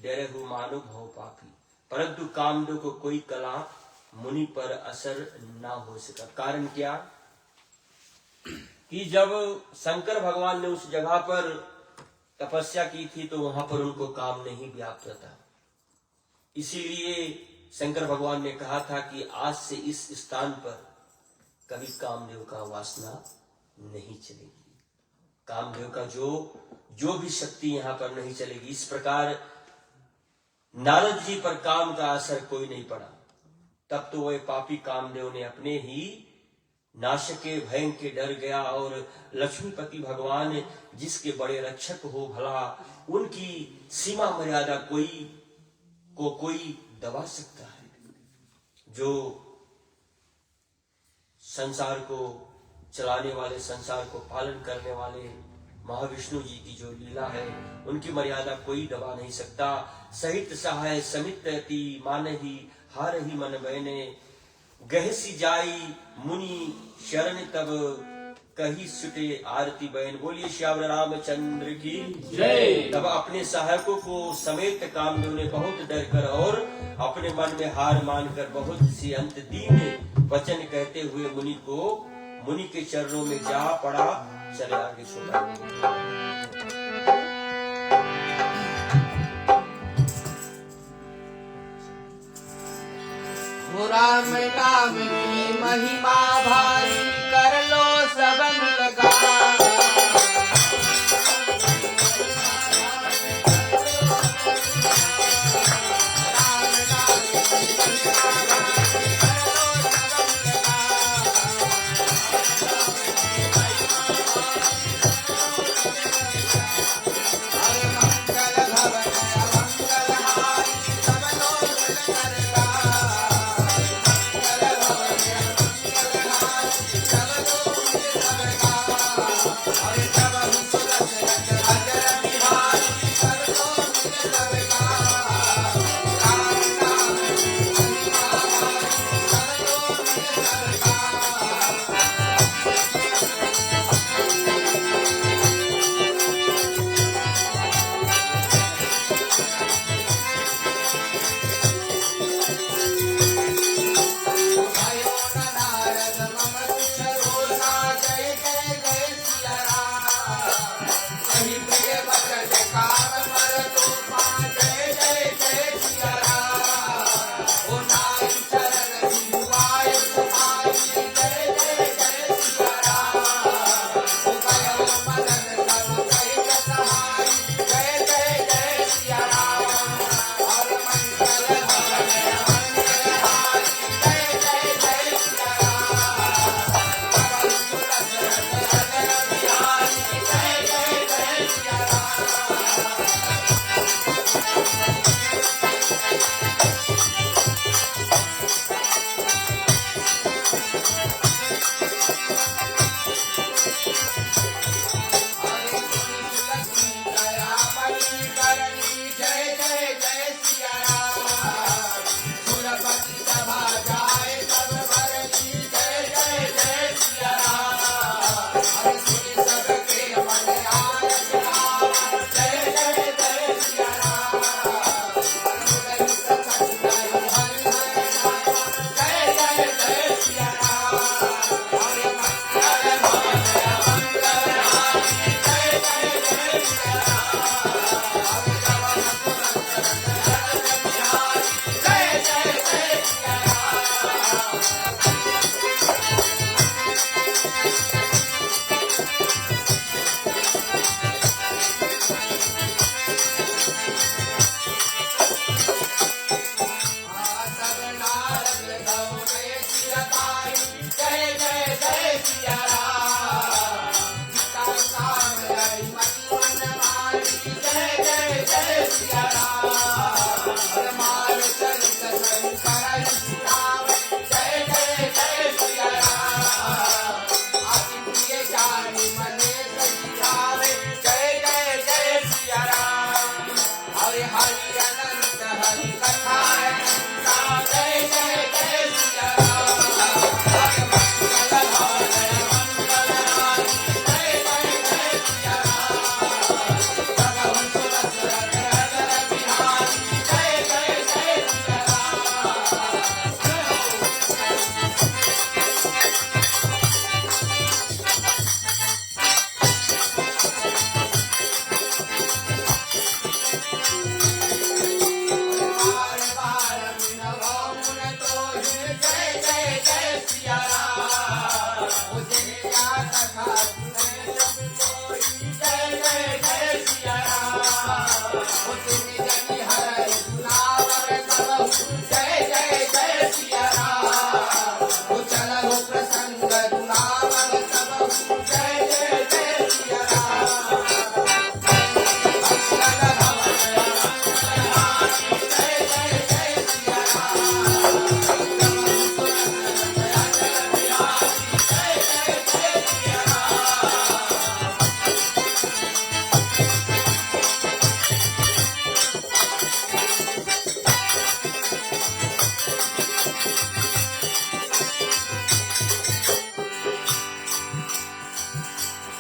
डरहु मानु भव पापी। परंतु कामदेव को कोई कला मुनि पर असर ना हो सका। कारण क्या कि जब शंकर भगवान ने उस जगह पर तपस्या की थी तो वहां पर उनको काम नहीं व्याप्त था। इसीलिए शंकर भगवान ने कहा था कि आज से इस स्थान पर कभी कामदेव का वासना नहीं चलेगी। कामदेव का जो भी शक्ति यहाँ पर नहीं चलेगी। इस प्रकार नारद जी पर काम का असर कोई नहीं पड़ा। तब तो वह पापी कामदेव ने अपने ही नाशक के भय के डर गया और लक्ष्मीपति भगवान जिसके बड़े रक्षक हो भला उनकी सीमा मर्यादा कोई दबा सकता है। जो संसार को चलाने वाले, संसार को पालन करने वाले महाविष्णु जी की जो लीला है उनकी मर्यादा कोई दबा नहीं सकता। सहित सहाय समित अति मानही हार ही मन बहने गहसी जाई मुनि शरण तब कही सुटे आरती बहन। बोलिए श्याम रामचंद्र की जय। तब अपने सहायकों को समेत कामदेव ने बहुत डर कर और अपने मन में हार मानकर बहुत सी अंत दीन वचन कहते हुए मुनि के चरणों में जा पड़ा। चले आगे सुना। राम नाम की महिमा भारी कर लो सबन लगा। सिया राम। सीता राम आई मति मन मारी, जय जय जय सिया राम। हर मार चरित शंकर सियावे, जय जय जय सिया राम। अति प्रिय जानी मने सखियावे, जय जय जय सिया राम। हरि हरि अनंत हरि कथा अनंता, जय जय जय सिया राम। हरि मंगल हाय मंगल हाय, जय जय जय सिया राम। सब सुरत रत बिहारी, जय जय जय सिया राम। बार बार विनवो मुन तोहि, जय जय जय सिया राम। मुझे या कथा सुने सब कोई, जय जय जय सिया राम। मुझे जनि हर सुनावर सबहु, जय जय जय सिया राम। चलहु प्रसंग दुलावर सबहु, जय जय जय सिया राम। मंगल भवन जय जय जय सिया राम। अचल बिहारी, जय जय जय सिया राम।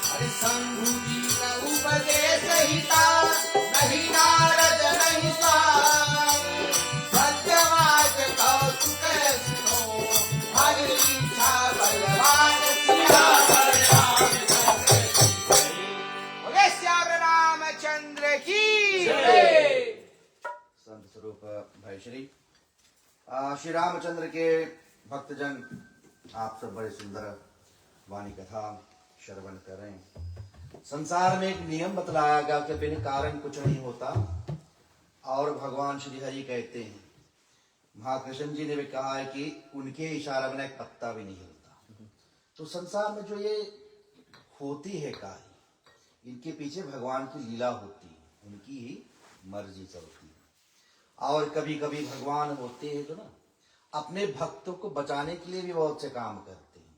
हरि शंभु जी न उपदेश हिता, नहीं नारद नहीं स्वामी। सत्यवाच कौतुक सुनो, हरि इच्छा बलवान सियावर रामचंद्र की जय। बोले सियावर रामचंद्र की जय। संत स्वरूप भाई श्री रामचंद्र के भक्तजन, आप सब बड़े सुंदर वाणी कथा श्रवण कर रहे हैं। संसार में एक नियम बतलाया गया कि बिना कारण कुछ नहीं होता, और भगवान श्री हरि कहते हैं, महाकृष्ण जी ने भी कहा है कि उनके इशारा बिना एक पत्ता भी नहीं हिलता। तो संसार में जो ये होती है कार्य, इनके पीछे भगवान की लीला होती है, उनकी ही मर्जी चलती है। और कभी कभी भगवान होते हैं जो ना अपने भक्तों को बचाने के लिए भी बहुत से काम करते हैं।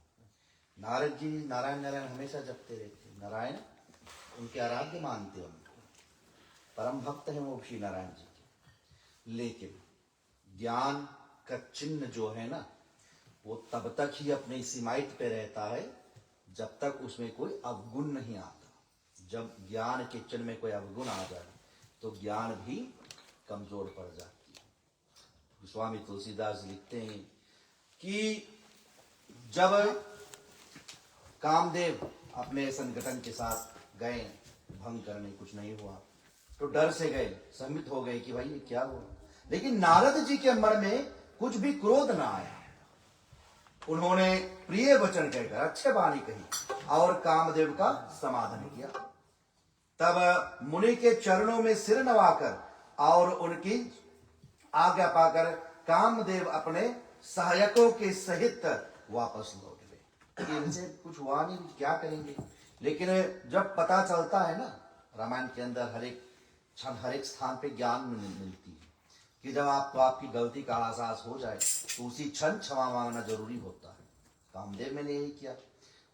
नारद जी नारायण नारायण हमेशा जपते रहते हैं। नारायण उनके आराध्य मानते हैं, उनको परम भक्त हैं वो श्री नारायण जी के। लेकिन ज्ञान का चिन्ह जो है ना, वो तब तक ही अपनी सीमाइत पे रहता है जब तक उसमें कोई अवगुण नहीं आता। जब ज्ञान के चिन्ह में कोई अवगुण आ जाए तो ज्ञान भी कमजोर पड़ जाती है। स्वामी तुलसीदास लिखते हैं कि जब कामदेव अपने संगठन के साथ गए भंग करने, कुछ नहीं हुआ तो डर से गए, सम्मित हो गए कि भाई ये क्या हुआ। लेकिन नारद जी के मन में कुछ भी क्रोध ना आया। उन्होंने प्रिय वचन कहकर अच्छे वाणी कही और कामदेव का समाधान किया। तब मुनि के चरणों में सिर नवाकर और उनकी आज्ञा पाकर कामदेव अपने सहायकों के सहित वापस लौट गए। इनसे कुछ हुआ नहीं, क्या करेंगे। लेकिन जब पता चलता है ना, रामायण के अंदर हर एक क्षण हर एक स्थान पे ज्ञान मिलती है कि जब आपको आपकी गलती का एहसास हो जाए तो उसी क्षण क्षमा मांगना जरूरी होता है। कामदेव ने यही किया,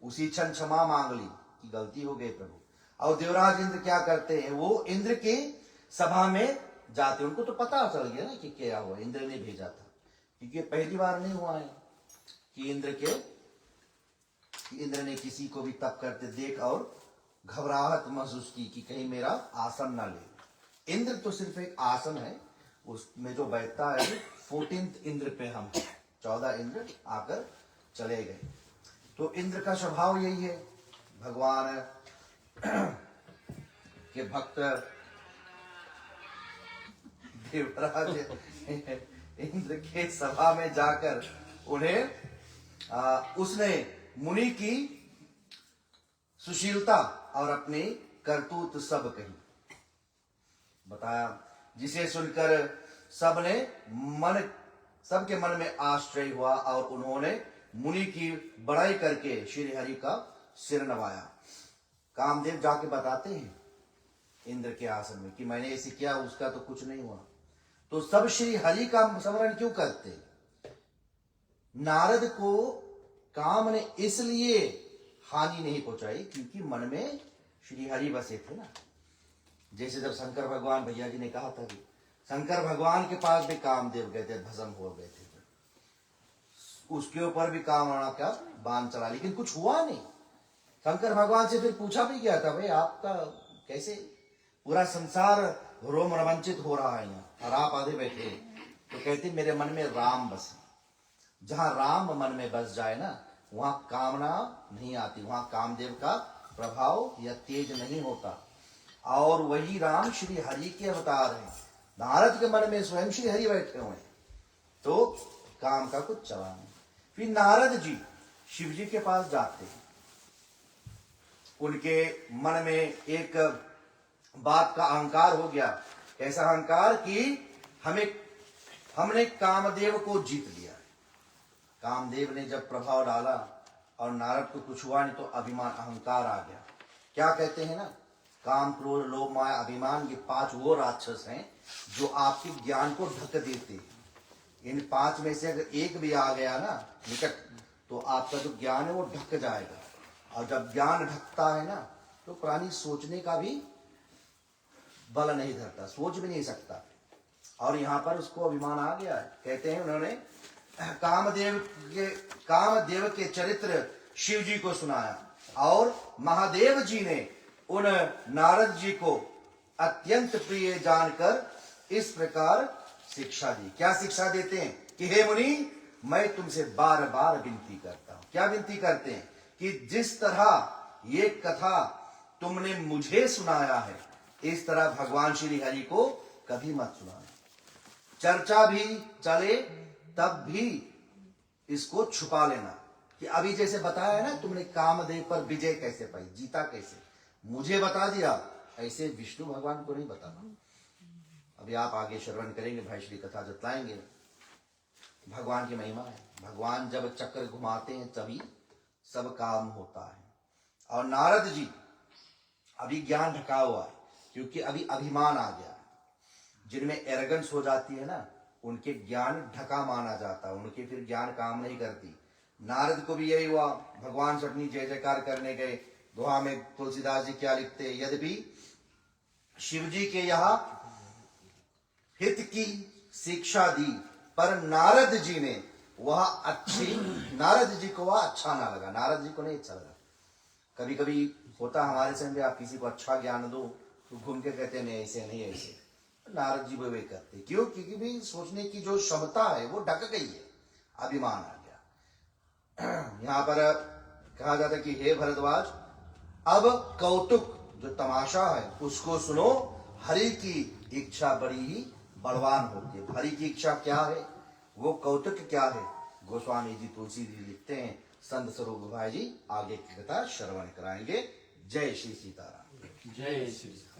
उसी क्षण क्षमा मांग ली कि गलती हो गई प्रभु। और देवराज इंद्र क्या करते हैं, वो इंद्र की सभा में जाते, उनको तो पता चल गया ना कि क्या हुआ, इंद्र ने भेजा था। क्योंकि पहली बार नहीं हुआ है कि इंद्र ने किसी को भी तप करते देख और घबराहट महसूस की कि कहीं मेरा आसन ना ले। इंद्र तो सिर्फ एक आसन है, उसमें जो बैठता है 14th इंद्र पे हम 14 इंद्र आकर चले गए। तो इंद्र का स्वभाव यही है। भगवान के भक्त देवराज इंद्र के सभा में जाकर उसने मुनि की सुशीलता और अपनी करतूत सब कही, बताया, जिसे सुनकर सबके मन में आश्चर्य हुआ और उन्होंने मुनि की बड़ाई करके श्री हरि का सिर नवाया। कामदेव जाके बताते हैं इंद्र के आसन में कि मैंने ऐसे किया, उसका तो कुछ नहीं हुआ। तो सब श्री हरि का स्मरण क्यों करते? नारद को काम ने इसलिए हानि नहीं पहुंचाई क्योंकि मन में श्री हरि बसे थे ना। जैसे जब शंकर भगवान, भैया जी ने कहा था कि शंकर भगवान के पास भी कामदेव गए थे, भस्म हो गए थे, उसके ऊपर भी कामना का बाण चला, लेकिन कुछ हुआ नहीं। शंकर भगवान से फिर पूछा भी गया था, भाई आपका कैसे पूरा संसार रोम रोमांचित हो रहा है यहाँ और आप आधे बैठे? तो कहते मेरे मन में राम बसे। जहां राम मन में बस जाए ना, वहां कामना नहीं आती, वहां कामदेव का प्रभाव या तेज नहीं होता। और वही राम श्री हरि के अवतार हैं। नारद के मन में स्वयं श्री हरि बैठे हुए हैं, तो काम का कुछ चला नहीं। फिर नारद जी शिव जी के पास जाते हैं। उनके मन में एक बात का अहंकार हो गया। ऐसा अहंकार कि हमने कामदेव को जीत लिया है। कामदेव ने जब प्रभाव डाला और नारद को कुछ हुआ नहीं, तो अभिमान, अहंकार आ गया। क्या कहते हैं ना, काम, क्रोध, लोभ, माया, अभिमान, ये 5 वो राक्षस हैं जो आपके ज्ञान को ढक देते हैं। इन 5 में से अगर एक भी आ गया ना निकट, तो आपका जो ज्ञान है वो ढक जाएगा। और जब ज्ञान ढकता है ना, तो प्राणी सोचने का भी बल नहीं धरता, सोच भी नहीं सकता। और यहाँ पर उसको अभिमान आ गया है। कहते हैं उन्होंने कामदेव के चरित्र शिव जी को सुनाया, और महादेव जी ने उन नारद जी को अत्यंत प्रिय जानकर इस प्रकार शिक्षा दी। क्या शिक्षा देते हैं कि हे मुनि, मैं तुमसे बार बार विनती करता हूं। क्या विनती करते हैं? कि जिस तरह ये कथा तुमने मुझे सुनाया है, इस तरह भगवान श्री हरि को कभी मत सुनाना। चर्चा भी चले तब भी इसको छुपा लेना। कि अभी जैसे बताया है ना, तुमने कामदेव पर विजय कैसे पाई, जीता कैसे, मुझे बता दिया, ऐसे विष्णु भगवान को नहीं बताना। अभी आप आगे श्रवण करेंगे, भाई श्री कथा जतलाएंगे। भगवान की महिमा है। भगवान जब चक्र घुमाते हैं तभी सब काम होता है। और नारद जी अभी ज्ञान ढका हुआ है, क्योंकि अभी अभिमान आ गया। जिनमें एरोगेंस हो जाती है ना, उनके ज्ञान ढका माना जाता है, उनके फिर ज्ञान काम नहीं करती। नारद को भी यही हुआ। भगवान से अपनी जय जयकार करने गए। दोहा में तुलसीदास जी क्या लिखते हैं, यद्यपि शिव जी के यहाँ हित की शिक्षा दी, पर नारद जी ने वह नारद जी को वह अच्छा ना लगा, नारद जी को नहीं अच्छा लगा। कभी कभी होता हमारे संग भी, आप किसी को अच्छा ज्ञान दो तो घूम के कहते नहीं ऐसे नहीं ऐसे। नारद जी वे करते क्यों? क्योंकि भी सोचने की जो क्षमता है वो ढक गई है, अभिमान आ गया। यहाँ पर कहा जाता है कि हे भरद्वाज, अब कौतुक जो तमाशा है उसको सुनो। हरि की इच्छा बड़ी ही बलवान होती है। हरि की इच्छा क्या है, वो कौतुक क्या है, गोस्वामी जी तुलसी जी लिखते हैं। संत स्वरूप भाई जी आगे की कथा श्रवण कराएंगे। जय श्री सीताराम। जय श्री सीताराम।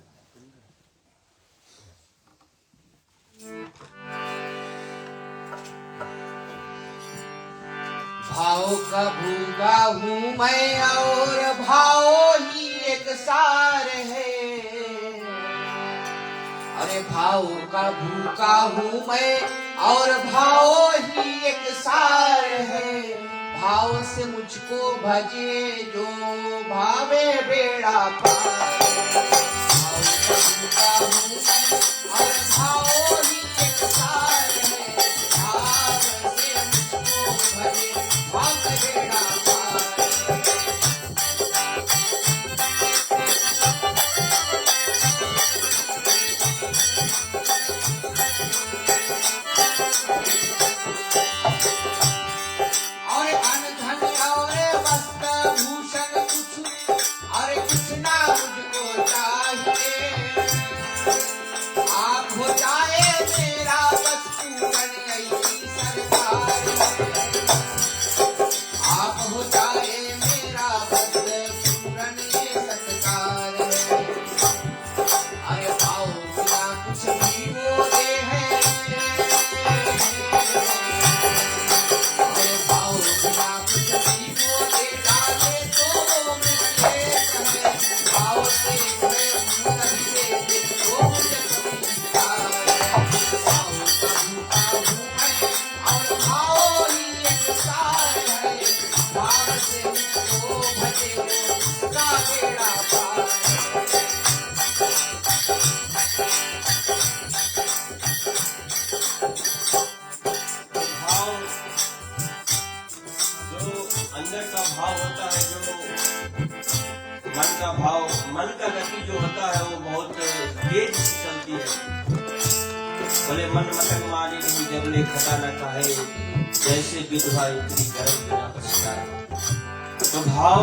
भाव का भूखा हूँ मैं और भाव ही एक सार है। अरे भाव का भूखा हूँ मैं और भाव ही एक सार है। भाव से मुझको भजे जो भावे बेड़ा पार। भाव का भूखा हूँ मैं और भाव ही एक सार है। भाव से मुझको भजे भावे बेड़ा पार। और अनधन और वस्त्र भूषण कुछ, अरे कुछ ना मुझको चाहिए। आप हो जाए मन का भाव, मन का गति जो होता है वो बहुत तेज से चलती है। बोले मन मटक माने नहीं जबले खटा न खाए, जैसे विधवा इतनी गर्म बिना पछताए। तो भाव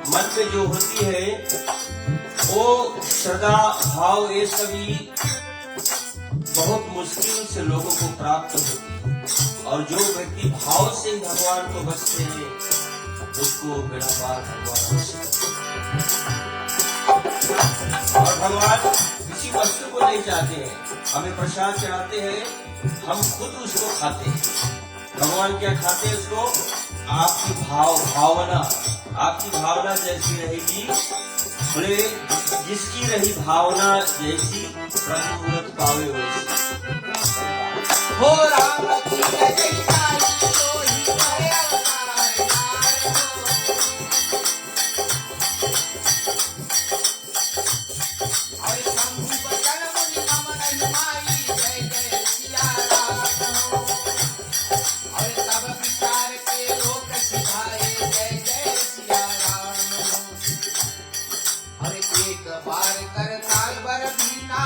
मन पे जो होती है वो श्रद्धा भाव ये सभी बहुत मुश्किल से लोगों को प्राप्त होती है। और जो व्यक्ति भाव से ही भगवान को बसते हैं उसको बेड़ा पार भगवान अवश्य करते हैं। और भगवान किसी वस्तु को नहीं चाहते हैं, हमें प्रसाद चढ़ाते हैं, हम खुद उसको खाते हैं। भगवान क्या खाते हैं उसको? आपकी भावना, आपकी भावना जैसी रहेगी, बोले जिसकी रही भावना जैसी प्रभु मूरत पावे वैसी। हो राम की जय जयकार सोई करे अवतार और शंभु बचन मुनि नमन माई जय जय सिया राम हो। और तब विचार के लोक सिधाए जय जय सिया राम हो। और एक बार कर ताल बर बीना,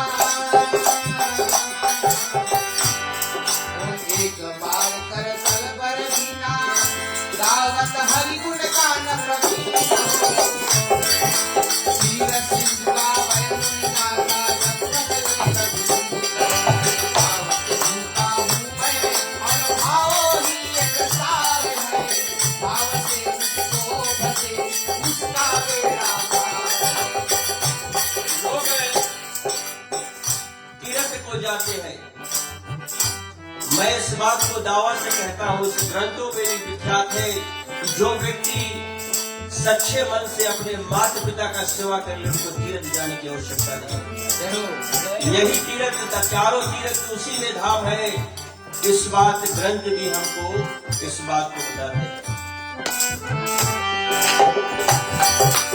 एक बार कर तल बर बीना, गावत हरि गुण गान प्रवीण। वीर सिंधु गावै मुनि नाथा, जब तक रघुवीर। गावत झूठा हूँ मैं और भाव ही एक सार है, भाव से मुझको बसे उसका बेड़ा पार। लोग तीर्थ को जाते हैं, मैं इस बात को दावा से कहता हूँ, इस ग्रंथों में भी विख्यात है, जो व्यक्ति सच्चे मन से अपने माता पिता का सेवा कर ले उनको तीर्थ जाने की आवश्यकता नहीं। यही तीर्थ, चारों तीर्थ उसी में धाम है। इस बात ग्रंथ भी हमको इस बात को बताते हैं।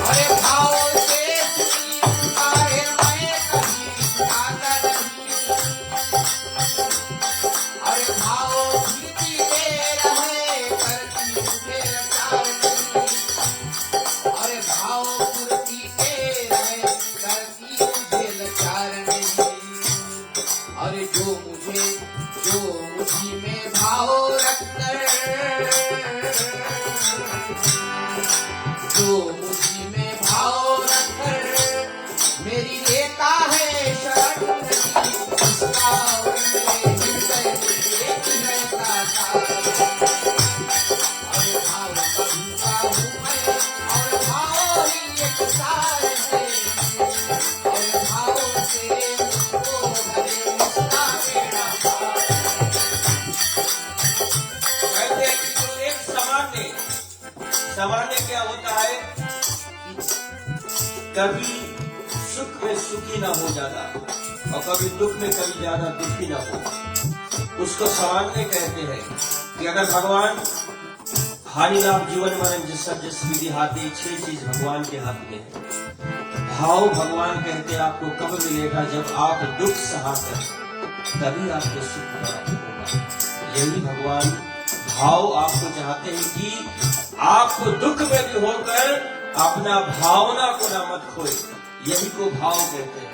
अरे भाव से पुकारे मैं कभी आता नहीं। अरे भाव भीति में रहे करती मुझे लाचार नहीं। अरे भाव पूर्ति के रहे करती मुझे लाचार नहीं। अरे जो मुझी में भाव रखकर, जो मुझी में भाव रखकर मेरी रेता है शरण नदी, उसका मेरे हृदय में एक रहता था। और भाव का भूखा हूँ मैं और भाव ही एक सार है। और भाव से मुझको भरे उसका बेड़ा पार। कहते हैं कि जो एक सामान्य क्या होता है, कभी सुख में सुखी ना हो जाता और कभी दुख में कभी ज्यादा दुखी ना हो, उसको सामान्य कहते हैं। कि अगर भगवान हानि लाभ जीवन मरण जिस विधि हाथी, 6 चीज भगवान के हाथ में है। भाव भगवान कहते हैं आपको कब मिलेगा? जब आप दुख सहाकर, तभी आपको सुख प्राप्त होगा। यही भगवान भाव आपको चाहते हैं कि आपको दुख में भी होकर अपना भावना को ना मत खोए, यही को भाव कहते हैं।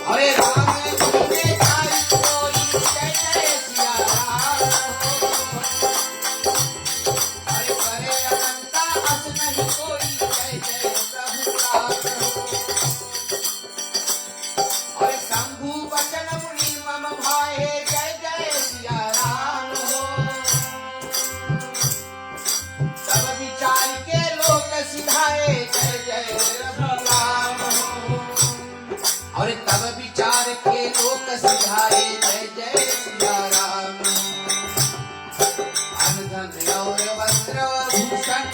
अरे राम ने चाही कोई जय जय सिया राम हो। अरे करे अनंता अस नहीं कोई जय जय प्रभु राम हो। अरे शंभु बचन मुनि मम भाए जय जय सिया राम हो। सब विचार के लोक सिधाए जय जय प्रभु राम हो। और तब विचार के लोक सिधाए जय जय सिया राम। अन्न धन और वस्त्र भूषण,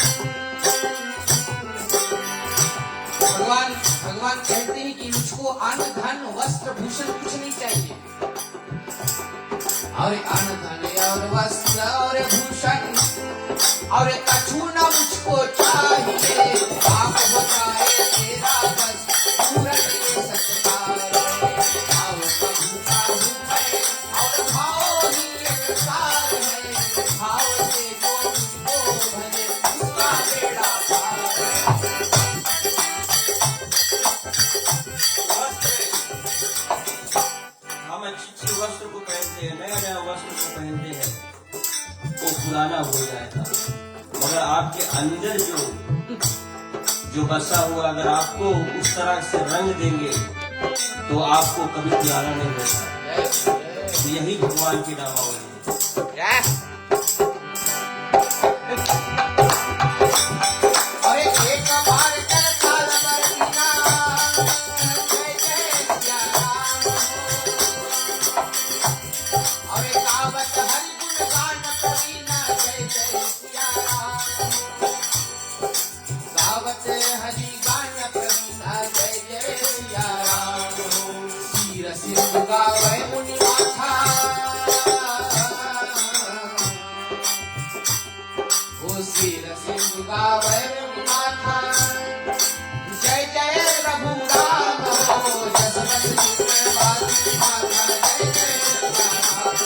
भगवान कहते हैं कि मुझको अन्न धन वस्त्र भूषण कुछ नहीं चाहिए। और अन्न धन और वस्त्र और भूषण और कछु न मुझको चाहिए। आप बताए मेरा बस पूरा ये सत्कार है। भाव का भूखा हूँ मैं और भाव ही एक सार है। भाव से जो मुझको भजे उसका बेड़ा पार है। हैं, नया नया वस्त्र को पहनते हैं, वो पुराना हो जाएगा। मगर आपके अंदर जो बसा हुआ, अगर आपको उस तरह से रंग देंगे तो आपको कभी पुराना नहीं होगा। तो यही भगवान की नामावली है। अरे एक बार कर काल बरसीना, जय जय सिया राम। अरे गावत हरि गुण गान करीना, जय जय सिया राम। गावत हरि गान करीना, जय जय सिया राम। सिर सिर गावे मुनि माथा, सिर सिंह गावे माथा, जय जय प्रभु राम हो, जसवंत जिसके बासी माथा, जय जय राम।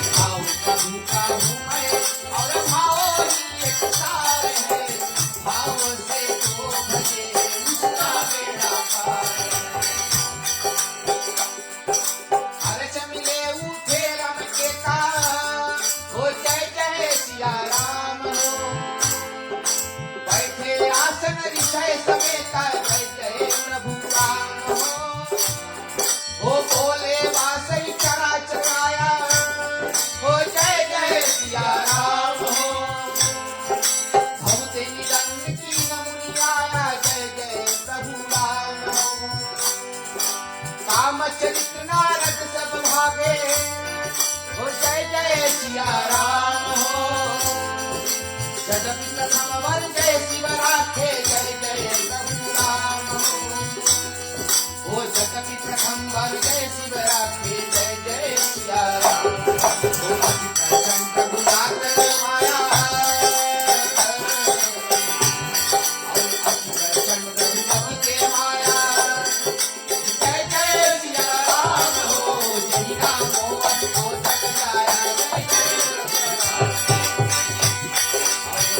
भाव प्रभु का हूँ मैं और भाव ही एक सार है, भाव से तो भजे उसका बेड़ा पार। खर्च मिले उठे रम के का, हो जय जय सिया राम हो। बैठे आसन विषय समेत, जय जय प्रभु राम हो। हो बोले वासई चरा चराया, हो जय जय सिया राम हो। भवते निरंग की नमुनिया, जय जय प्रभु राम हो। कामचरित नारद सब भागे, हो जय जय सिया राम हो। जगत प्रथम वर जय शिव राखे, जय जय प्रभु राम हो। ओ जगत प्रथम वर जय शिव राखे, जय जय सिया राम। ओ अति प्रसन्न प्रभु नाथ माया, और अति प्रसन्न प्रभु पति के माया, जय जय सिया राम हो। जय राम हो अति को तक जाया, जय जय राम।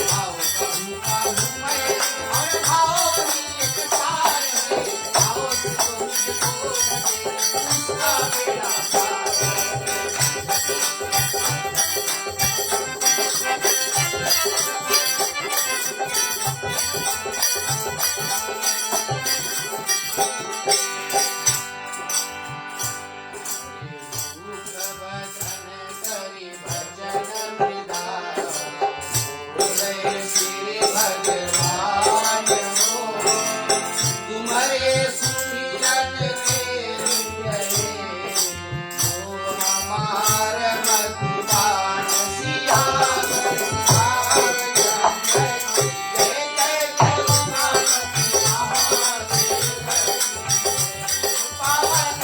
भाव प्रभु का हूँ मैं और भाव ही एक सार है, भाव से तो मुझको भजे उसका बेड़ा पार। भजन करि भजन मृदा, बोले श्री भगवान हो। तुम्हारे सुमिरन के लिए हो हमार मधुबान सिया भगवान। जय जय भगवान पावन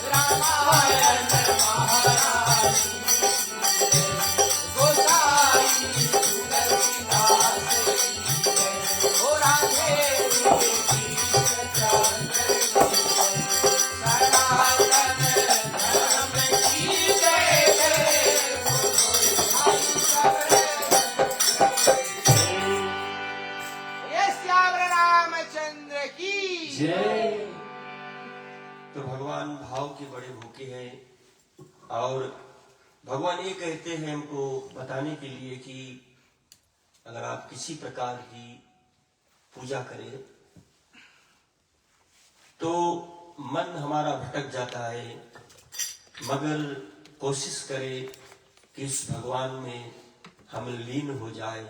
रामायण महाराज गोसाई तुलसीदास ओ राधे सनातन धर्म की जय जय। ये श्याम रामचंद्र की जय। तो भगवान भाव के बड़े भूखे हैं, और भगवान ये कहते हैं हमको बताने के लिए कि अगर आप किसी प्रकार की पूजा करें तो मन हमारा भटक जाता है, मगर कोशिश करें कि इस भगवान में हम लीन हो जाए।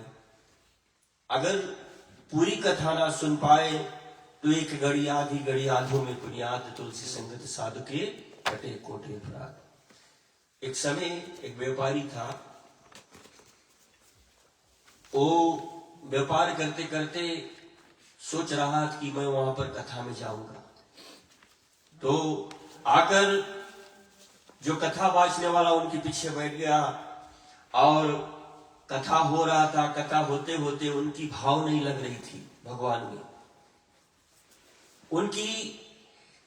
अगर पूरी कथा ना सुन पाए तो एक घड़ी आधी घड़ी आधों में पुनियाद, तुलसी संगत साधु के कटे कोटे अपराध। एक समय एक व्यापारी था, वो व्यापार करते करते सोच रहा था कि मैं वहां पर कथा में जाऊंगा। तो आकर जो कथा वाचने वाला उनके पीछे बैठ गया, और कथा हो रहा था। कथा होते होते उनकी भाव नहीं लग रही थी भगवान में। उनकी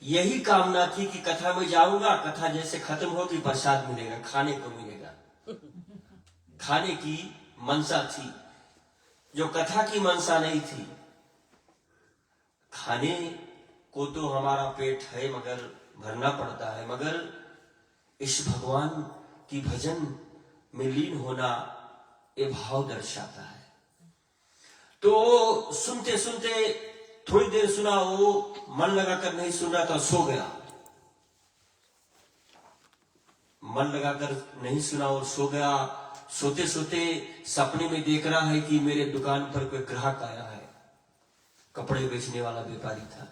यही कामना थी कि कथा में जाऊंगा, कथा जैसे खत्म होगी प्रसाद मिलेगा, खाने को मिलेगा। खाने की मनसा थी, जो कथा की मनसा नहीं थी। खाने को तो हमारा पेट है, मगर भरना पड़ता है, मगर इस भगवान की भजन में लीन होना ये भाव दर्शाता है। तो सुनते सुनते थोड़ी देर सुना, वो मन लगाकर नहीं सुन रहा था, सो गया। मन लगाकर नहीं सुना और सो गया। सोते सोते सपने में देख रहा है कि मेरे दुकान पर कोई ग्राहक आया है। कपड़े बेचने वाला व्यापारी था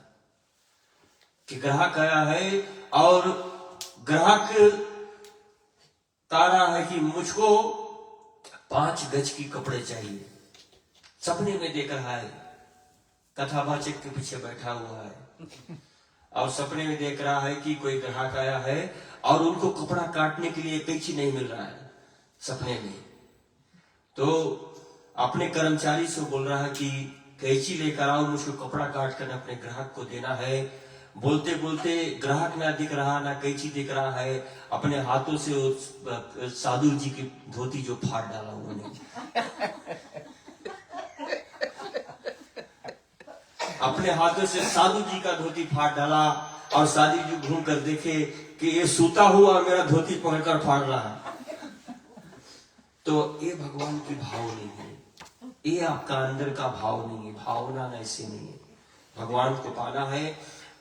कि ग्राहक आया है और ग्राहक कह रहा है कि मुझको 5 गज की कपड़े चाहिए। सपने में देख रहा है, कथावाचक के पीछे बैठा हुआ है और सपने में देख रहा है कि कोई ग्राहक आया है और उनको कपड़ा काटने के लिए कैंची नहीं मिल रहा है सपने में। तो अपने कर्मचारी से बोल रहा है कि कैंची लेकर आओ, मुझको कपड़ा काट कर अपने ग्राहक को देना है। बोलते बोलते ग्राहक ना दिख रहा, ना कैंची दिख रहा है, अपने हाथों से उस साधु जी की धोती जो फाड़ डाला उन्होंने। अपने हाथों से साधु जी का धोती फाड़ डाला और साधु जी घूम कर देखे कि ये सूता हुआ मेरा धोती पकड़कर फाड़ रहा है। तो ये भगवान की भाव नहीं है, ये आपका अंदर का भाव नहीं है, भावना ऐसे नहीं है। भगवान को पाना है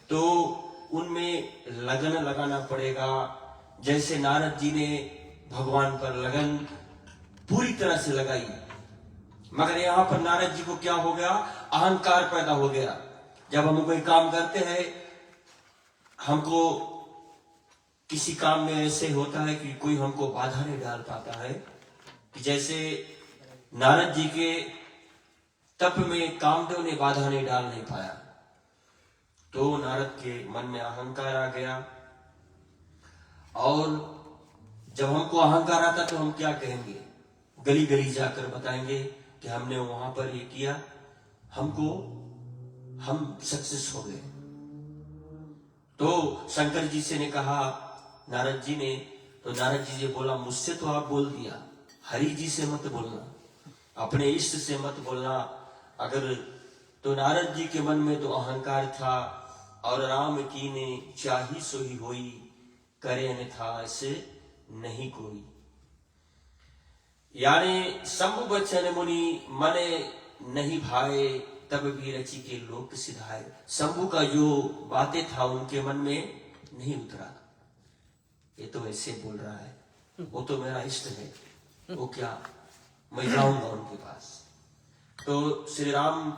तो उनमें लगन लगाना पड़ेगा। जैसे नारद जी ने भगवान पर लगन पूरी तरह से लगाई, मगर यहाँ पर नारद जी को क्या हो गया, अहंकार पैदा हो गया। जब हम कोई काम करते हैं, हमको किसी काम में ऐसे होता है कि कोई हमको बाधा नहीं डाल पाता है। जैसे नारद जी के तप में कामदेव ने बाधा नहीं डाल नहीं पाया, तो नारद के मन में अहंकार आ गया। और जब हमको अहंकार आता तो हम क्या कहेंगे, गली गली जाकर बताएंगे कि हमने वहां पर ये किया, हम सक्सेस हो गए। तो शंकर जी से ने कहा नारद जी ने, तो नारद जी ने बोला मुझसे तो आप बोल दिया, हरि जी से मत बोलना, अपने इष्ट से मत बोलना। अगर तो नारद जी के मन में तो अहंकार था, और राम की ने चाही सो ही होई, करे न था ऐसे नहीं कोई। यानी शंभु बचन मुनि मने नहीं भाए, तब भी रची के लोक सिधाए। शंभु का जो बातें था उनके मन में नहीं उतरा। ये तो ऐसे बोल रहा है, वो तो मेरा इष्ट है, वो क्या मैं जाऊंगा उनके पास। तो श्री राम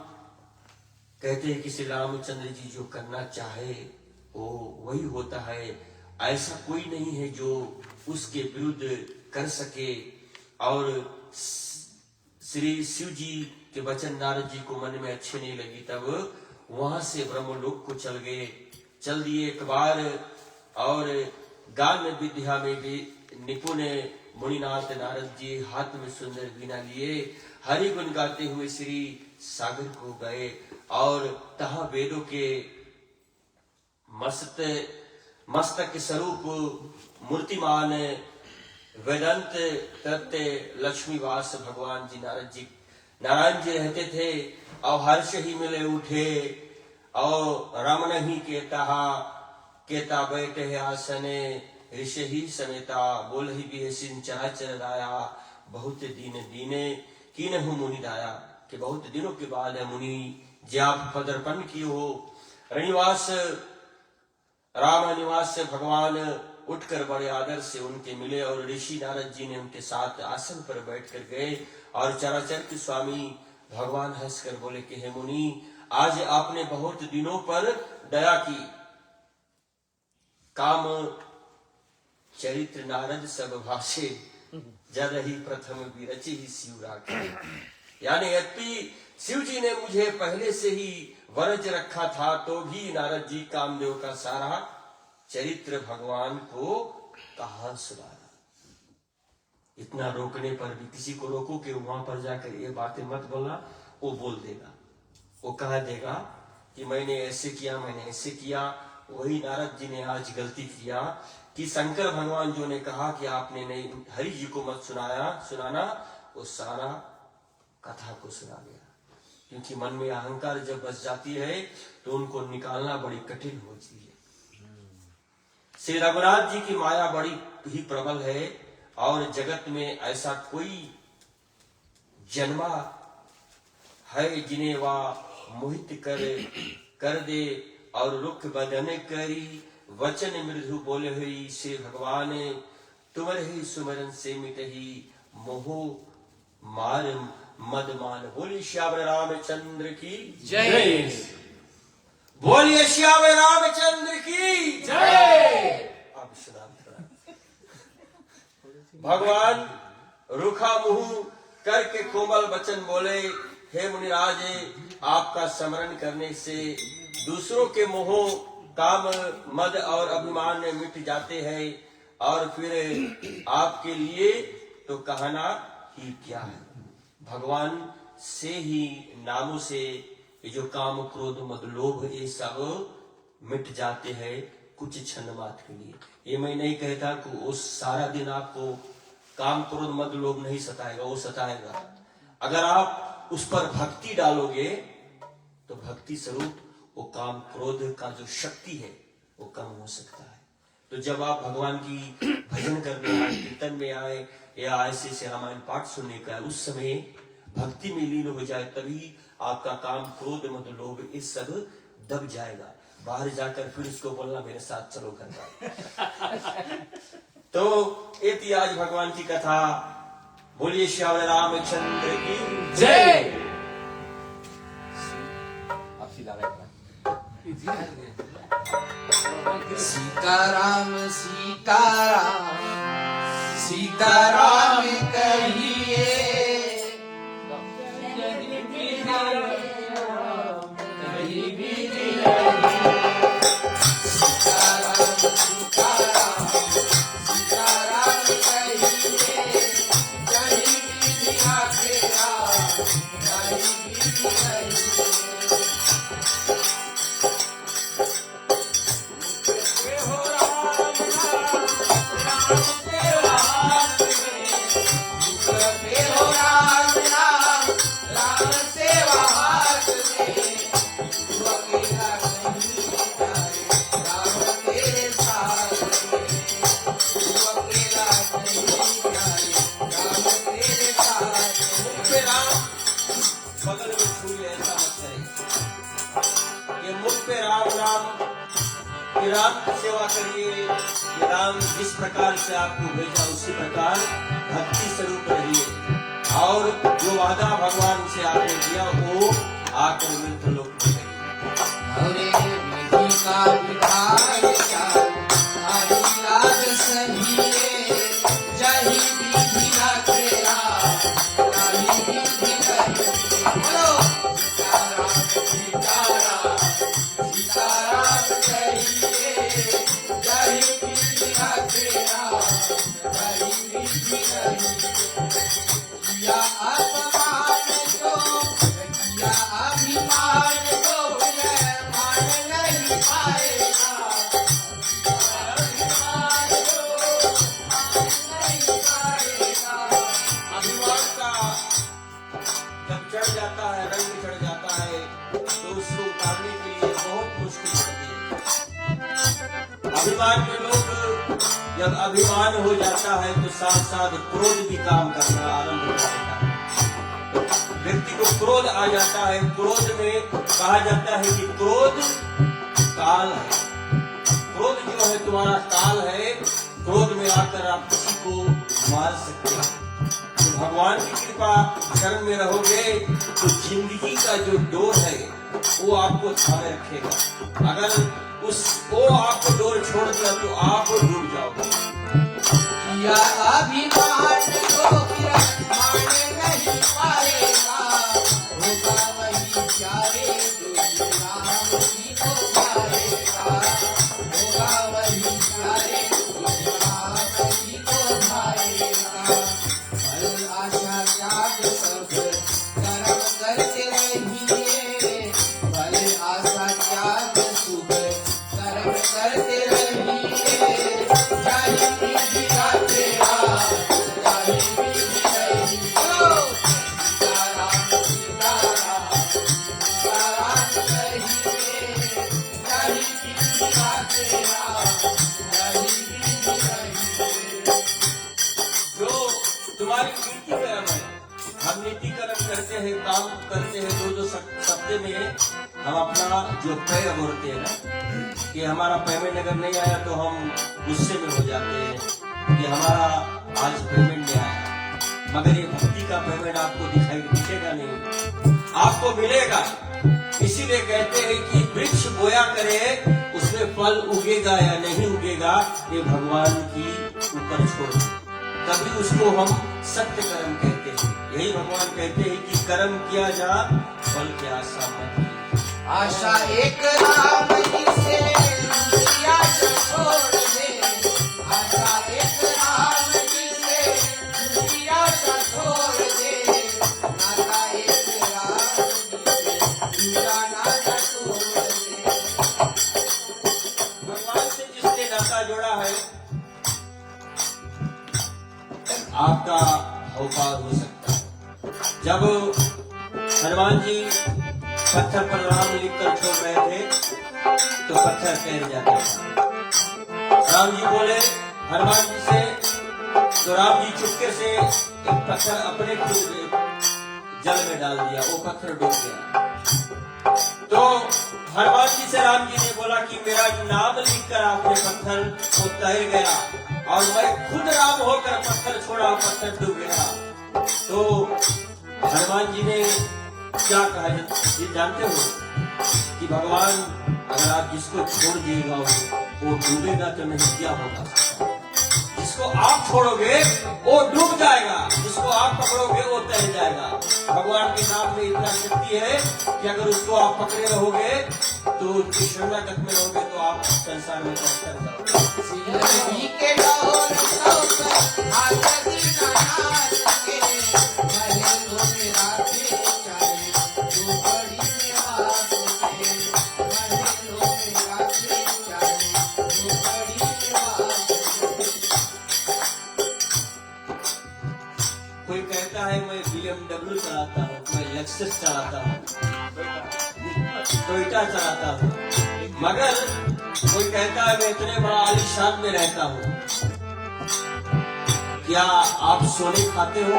कहते हैं कि श्री रामचंद्र जी जो करना चाहे वो वही होता है, ऐसा कोई नहीं है जो उसके विरुद्ध कर सके। और श्री शिव जी के वचन नारद जी को मन में अच्छे नहीं लगी, तब वहां से ब्रह्मलोक को चल दिए एक बार। और गान विद्या में भी निपुण मुनिनाथ नारद जी हाथ में सुंदर वीणा लिए हरि गुण गाते हुए श्री सागर को गए, और तहा वेदों के मस्तक स्वरूप मूर्तिमान वेदांत तत्व लक्ष्मीवास भगवान जी नारायण जी रहते थे। और हर्ष ही मिले उठे, और रमन ही केता बैठे आसने, ऋषि ही समेता बोल ही भी चराचर राया, बहुत दिन दीने कीन हूँ मुनि दाया। कि बहुत दिनों के बाद है मुनि जे आप पदर्पण किए हो। रनिवास राम निवास से भगवान उठकर बड़े आदर से उनके मिले, और ऋषि नारद जी ने उनके साथ आसन पर बैठकर गए। और चराचर के स्वामी भगवान हंसकर बोले कि हे मुनि, आज आपने बहुत दिनों पर दया की। काम चरित्र नारद सब भाषे, जद ही प्रथम विरचि ही शिव राखे। यानी यद्यपि शिव जी ने मुझे पहले से ही वरज रखा था, तो भी नारद जी कामदेव का सारा चरित्र भगवान को कहां सुनाना। इतना रोकने पर भी, किसी को रोको कि वहां पर जाकर ये बातें मत बोलना, वो बोल देगा, वो कह देगा कि मैंने ऐसे किया, मैंने ऐसे किया। वही नारद जी ने आज गलती किया कि शंकर भगवान जो ने कहा कि आपने नहीं हरि जी को मत सुनाना, वो सारा कथा को सुना गया। क्योंकि मन में अहंकार जब बस जाती है तो उनको निकालना बड़ी कठिन होती है। श्री रघुनाथ जी की माया बड़ी ही प्रबल है और जगत में ऐसा कोई जन्मा है जिन्हें वह मोहित कर दे। और रुख बदन करी वचन मृदु बोले हुई श्री भगवान तुमर ही सुमरन से मिटही मोह मार मदमान। बोलिए श्याम रामचंद्र की जय। बोलिए श्याम रामचंद्र की जय। अब भगवान रुखा मुंह करके कोमल वचन बोले, हे मुनिराज, आपका स्मरण करने से दूसरों के मोह काम मद और अभिमान में मिट जाते हैं और फिर आपके लिए तो कहना ही क्या है। भगवान से ही नामों से ये जो काम क्रोध मद लोभ ये सब मिट जाते हैं कुछ क्षण मात्र के लिए। ये मैं नहीं कहता कि वो सारा दिन आपको काम क्रोध मद लोभ नहीं सताएगा, वो सताएगा। अगर आप उस पर भक्ति डालोगे तो भक्ति स्वरूप वो काम क्रोध का जो शक्ति है वो कम हो सकता है। तो जब आप भगवान की भजन करने आए, कीर्तन में आए या ऐसे रामायण पाठ सुनने का, उस समय भक्ति में लीन हो जाए, तभी आपका काम क्रोध मद लोभ ये सब दब जाएगा। बाहर जाकर फिर उसको बोलना मेरे साथ चलो करना। तो ये थी आज भगवान की कथा। बोलिए श्याम रामचंद्र की जय। अब सीधा बैठना। सीताराम सीताराम सीताराम कहिए, बगल में छुए ऐसा मत करें। ये मुख पे राम राम, ये राम की सेवा करिए। ये राम जिस प्रकार से आपको भेजा उसी प्रकार भक्ति स्वरूप रहिए और जो वादा भगवान से आपने किया वो आकर मृत्यु लोक में करिए। विधि का विधान हरि लाज सहिए, जहि विधि न तेरा ताहि विधि करिए। बोलो सीताराम सीताराम सीताराम कहिए, जहि विधि न तेरा ताहि विधि करिए। किया अपमान तो किया अभिमान तो मान नहीं पाएगा। अभिमान तो मान नहीं पाएगा। अभिमान का जब चढ़ जाता है, रंग चढ़ जाता है तो उसको उतारने के लिए बहुत मुश्किल होती है। अभिमान में लोग जब अभिमान हो जाता है तो साथ साथ क्रोध भी काम करना आरंभ हो जाता है। तो व्यक्ति को क्रोध आ जाता है। क्रोध में कहा जाता है कि क्रोध काल है। क्रोध जो है तुम्हारा काल है। क्रोध में आकर आप किसी को मार सकते हैं। तो भगवान की कृपा शरण में रहोगे तो जिंदगी का जो डोर है वो आपको थामे रखेगा। अगर वो आपको डोर छोड़ दिया तो आप डूब जाओगे। किया अभिमान तो मान नहीं पाएगा। होगा वही प्यारे जो राम जी को पाएगा। होगा वही प्यारे जो राम जी को पाएगा। फल आशा त्याग सब कर्म करते रहिए। फल आशा त्याग शुभ कर्म करते रहिए। जय विधि का तेरा जय विधि नहीं। बोलो सीताराम सीताराम सीताराम कहिए, जय विधि जो तुम्हारी कीर्ति कर्म है, हम नीति कर्म करते हैं, काम करते हैं, दो सप्ते में हम अपना जो पेय बोलते हैं ना, कि हमारा पेमेंट अगर नहीं आया तो हम गुस्से में हो जाते हैं कि हमारा आज पेमेंट नहीं आया। मगर ये भक्ति का पेमेंट आपको दिखेगा नहीं, आपको मिलेगा। इसीलिए कहते हैं कि वृक्ष बोया करे, उसमें फल उगेगा या नहीं उगेगा ये भगवान की ऊपर छोड़, तभी उसको हम सत्य कर्म कहते हैं। यही भगवान कहते हैं कि कर्म किया जा, फल की आशा मत की। आशा एक राम जी से, दूसरी आशा छोड़ दे। आशा एक राम जी से, दूसरी आशा छोड़ दे। नाता एक राम जी से, दूसरा नाता छोड़ दे। भगवान से जिसने नाता जोड़ा है, आपका भवपार हो सकता है। जब हनुमान जी पत्थर पर राम लिखकर छोड़ रहे थे तो पत्थर तैर जाता था। राम जी बोले हनुमान जी से, तो राम जी चुपके से एक पत्थर अपने जल में डाल दिया, वो पत्थर डूब गया। तो हनुमान जी से राम जी ने बोला कि मेरा नाम लिखकर आपने पत्थर को तैर गया, और मैं खुद राम होकर पत्थर छोड़ा, पत्थर डूब गया। तो हनुमान जी ने क्या कहा, ये जानते हो कि भगवान अगर आप जिसको छोड़ दिएगा वो डूबेगा तो नहीं, क्या होगा? जिसको आप छोड़ोगे वो डूब जाएगा, जिसको आप पकड़ोगे वो तैर जाएगा। भगवान के नाम में इतना शक्ति है कि अगर उसको आप पकड़े रहोगे तो उसकी शरणागत में रहोगे तो आप संसार में पहुंच जाओगे। सिंदगी के डोर सौकर आजादी ना नाच के, महलों में रातें चाहे झोपड़ी में वास के। महलों में रातें चाहे झोपड़ी में वास के। कोई कहता है मैं BMW चलाता हूँ, मैं लेक्सस चलाता हूँ, टोयोटा चलाता हूँ, मगर कोई कहता है मैं इतने बड़ा आलीशान में रहता हूँ। क्या आप सोने खाते हो?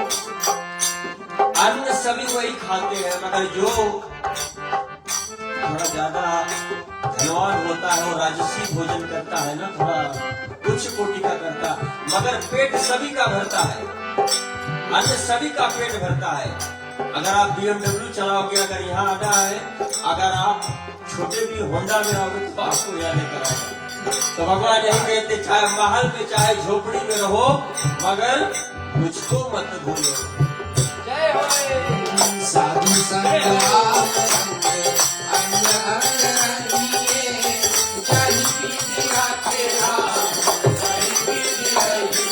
अन्न सभी वही खाते हैं, मगर जो थोड़ा ज्यादा धनवान होता है वो राजसी भोजन करता है ना, थोड़ा उच्च कोटि का करता है, मगर पेट सभी का भरता है, अन्न सभी का पेट भरता है। अगर आप BMW चलाओगे, अगर यहाँ आना है, अगर आप छोटे भी होंडा में आओगे तो आपको यहाँ लेकर आएगा। तो भगवान यही कहते, चाहे महल में चाहे झोपड़ी में रहो, मगर मुझको मत भूलो। जय हो साधु संग राम संग, अंग अंग रहिए। जय पीति राखे राम, जय पीति रहिए।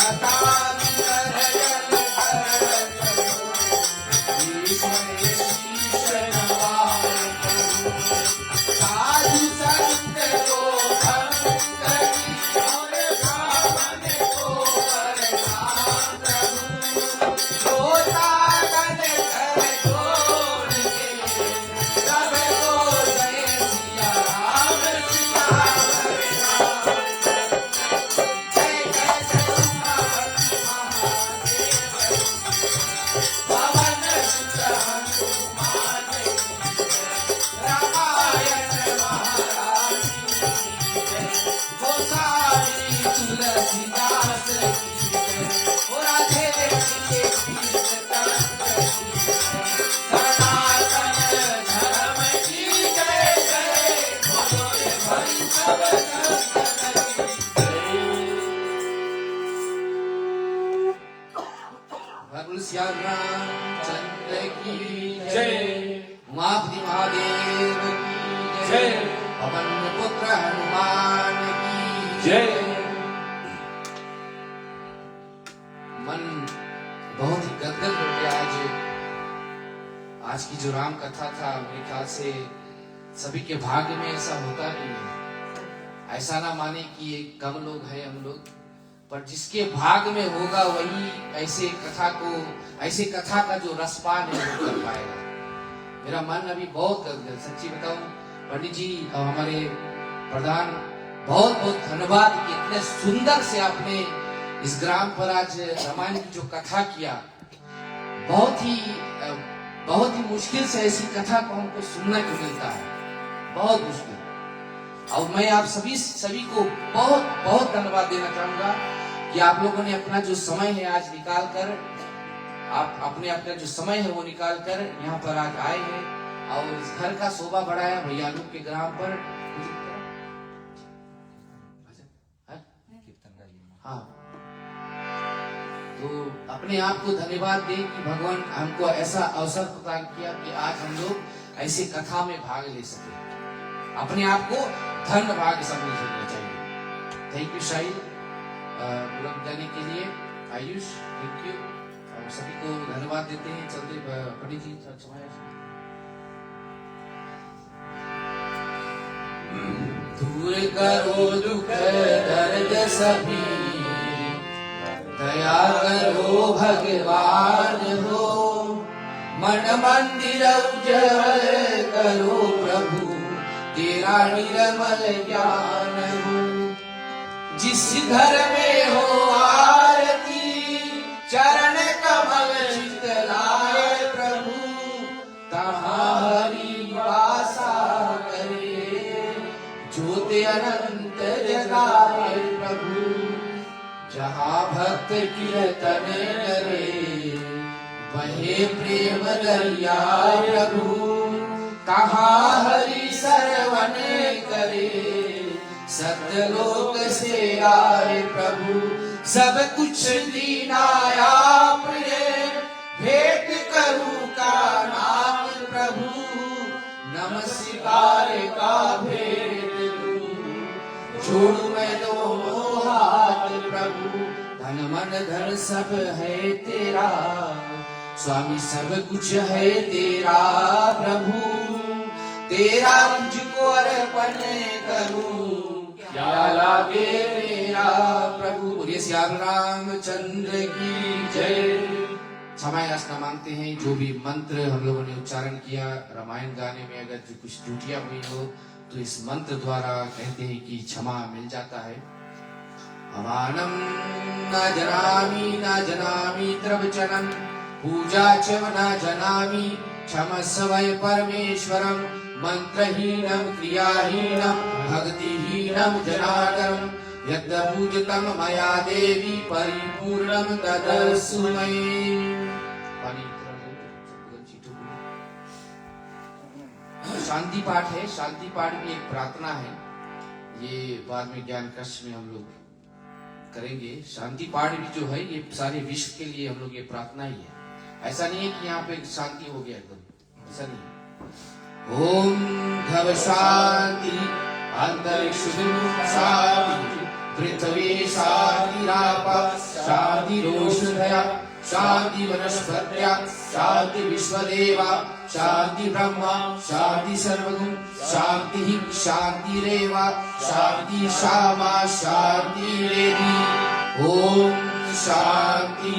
भगवान श्री रामचंद्र की जय। उमापति महादेव की जय। पवन पुत्र हनुमान की जय। मन बहुत ही गदगद हो गया आज की जो राम कथा था। मेरे ख्याल से सभी के भाग्य में ऐसा होता नहीं है। ऐसा ना माने कि ये कम लोग हैं हम लोग, पर जिसके भाग में होगा वही ऐसे कथा का जो रसपान है वो कर पाएगा। मेरा मन अभी बहुत गदगद, सच्ची बताऊं पंडित जी और हमारे प्रधान, बहुत बहुत धन्यवाद कि इतने सुंदर से आपने इस ग्राम पर आज रामायण की जो कथा किया। बहुत ही मुश्किल से ऐसी कथा को हमको सुनने को मिलता है, बहुत मुश्किल। और मैं आप सभी को बहुत बहुत धन्यवाद देना चाहूंगा कि आप लोगों ने अपना जो समय है आज निकाल कर, आप अपना जो समय है वो निकाल कर यहाँ पर आज आए हैं और इस घर का शोभा बढ़ाया भैयालू के ग्राम पर। हाँ, तो अपने आप को धन्यवाद दें कि भगवान हमको ऐसा अवसर प्रदान किया कि आज हम लोग ऐसे कथा में भाग ले सके। अपने आप को धन्य भाग्य समझना चाहिए। थैंक यू शाहिद जाने के लिए। Ayush thank you. और सभी को धन्यवाद देते हैं। चलते पंडित जी दूर करो दुख दर्द सभी, दया करो भगवान हो, मन मंदिर उज्जवल करो प्रभु, तेरा निर्मल ज्ञान हो। जिस घर में हो आरती, चरण कमल चितलाए प्रभु, तहाँ हरि वासा करे, ज्योत अनंत जगाए प्रभु। जहाँ भक्त कीर्तन करे, वहे प्रेम दरिया प्रभु, तहाँ हरि सरवन करे, सतलोक से आए प्रभु। सब कुछ दीना आपने, भेंट करूं का नाम प्रभु, नमस्कार का भेंट दूं, जोड़ू मैं दोनों हाथ प्रभु। धन मन धन सब है तेरा स्वामी, सब कुछ है तेरा प्रभु, तेरा तुझको अर्पण करूं, क्या लागे मेरा प्रभु। बोलिए श्री रामचंद्र की जय। क्षमा याचना मांगते हैं, जो भी मंत्र हम लोगों ने उच्चारण किया रामायण गाने में, अगर जो कुछ त्रुटियां हुई हो तो इस मंत्र द्वारा कहते हैं कि क्षमा मिल जाता है। अमानम न जनामि त्रवचनम, पूजा च न जनामि, क्षमस्व वै परमेश्वरम, मंत्रहीनम क्रियाहीनम भक्तिहीनम जनार्दनम, यद्पूजितं मया देवी परिपूर्णं तदस्तु मयि। शांति पाठ है। शांति पाठ भी एक प्रार्थना है, ये बाद में ज्ञान कष्ट में हम लोग करेंगे। शांति पाठ भी जो है ये सारे विश्व के लिए हम लोग ये प्रार्थना ही है। ऐसा नहीं है कि यहाँ पे शांति हो गया एकदम, ऐसा नहीं। ओम घव शांति, अंतरिक्ष शांति, पृथ्वी शान्तिराप शान्तिरोषधया शान्ति वनस्पत्या शान्ति विश्वदेवा शान्ति ब्रह्मा शान्ति सर्वगुण शान्ति शान्तिरेव शान्ति शामा शान्तिरेधि ओम शांति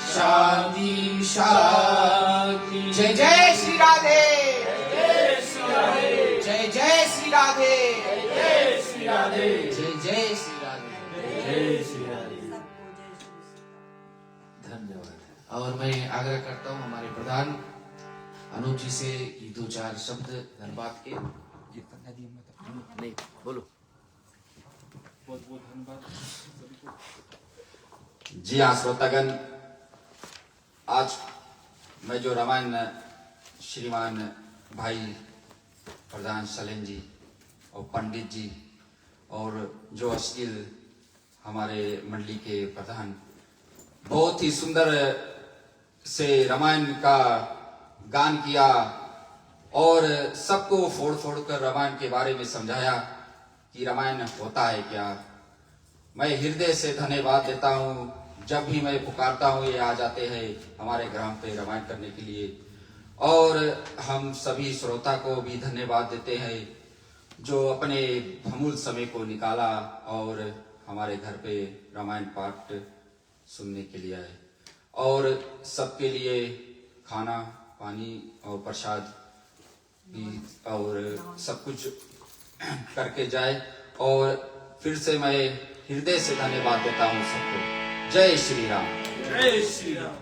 शांति शांति। जय जय श्री राधे, जय श्री राधे, जय जय श्री राधे, जय श्री राधे, जय जय श्री राधे, जय श्री राधे। धन्यवाद। और मैं आग्रह करता हूँ हमारे प्रधान अनूप जी से कि 2-4 शब्द धन्यवाद के। नहीं बोलो। बहुत बहुत धन्यवाद सभी को। जी हाँ श्रोतागण, आज मैं जो रामायण श्रीमान भाई प्रधान सलेन जी और पंडित जी और जो अश्लील हमारे मंडली के प्रधान बहुत ही सुंदर से रामायण का गान किया और सबको फोड़ फोड़ कर रामायण के बारे में समझाया कि रामायण होता है क्या। मैं हृदय से धन्यवाद देता हूँ। जब भी मैं पुकारता हूँ ये आ जाते हैं हमारे ग्राम पे रामायण करने के लिए। और हम सभी श्रोता को भी धन्यवाद देते हैं जो अपने अमूल्य समय को निकाला और हमारे घर पे रामायण पाठ सुनने के लिए आए। और सबके लिए खाना पानी और प्रसाद भी और सब कुछ करके जाए। और फिर से मैं हृदय से धन्यवाद देता हूँ सबको। जय श्री राम, जय श्री राम।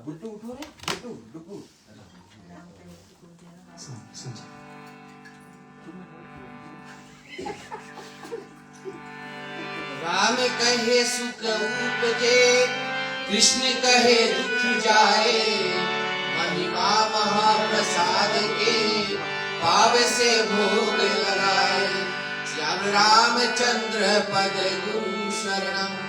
बुड्ढू उठो रे, बुड्ढू डुकू। राम कहे सुख उपजे, कृष्ण कहे दुख जाए, महिमा महाप्रसाद के पाव से भोग लगाए। श्याम रामचंद्र पद गुरु शरणम।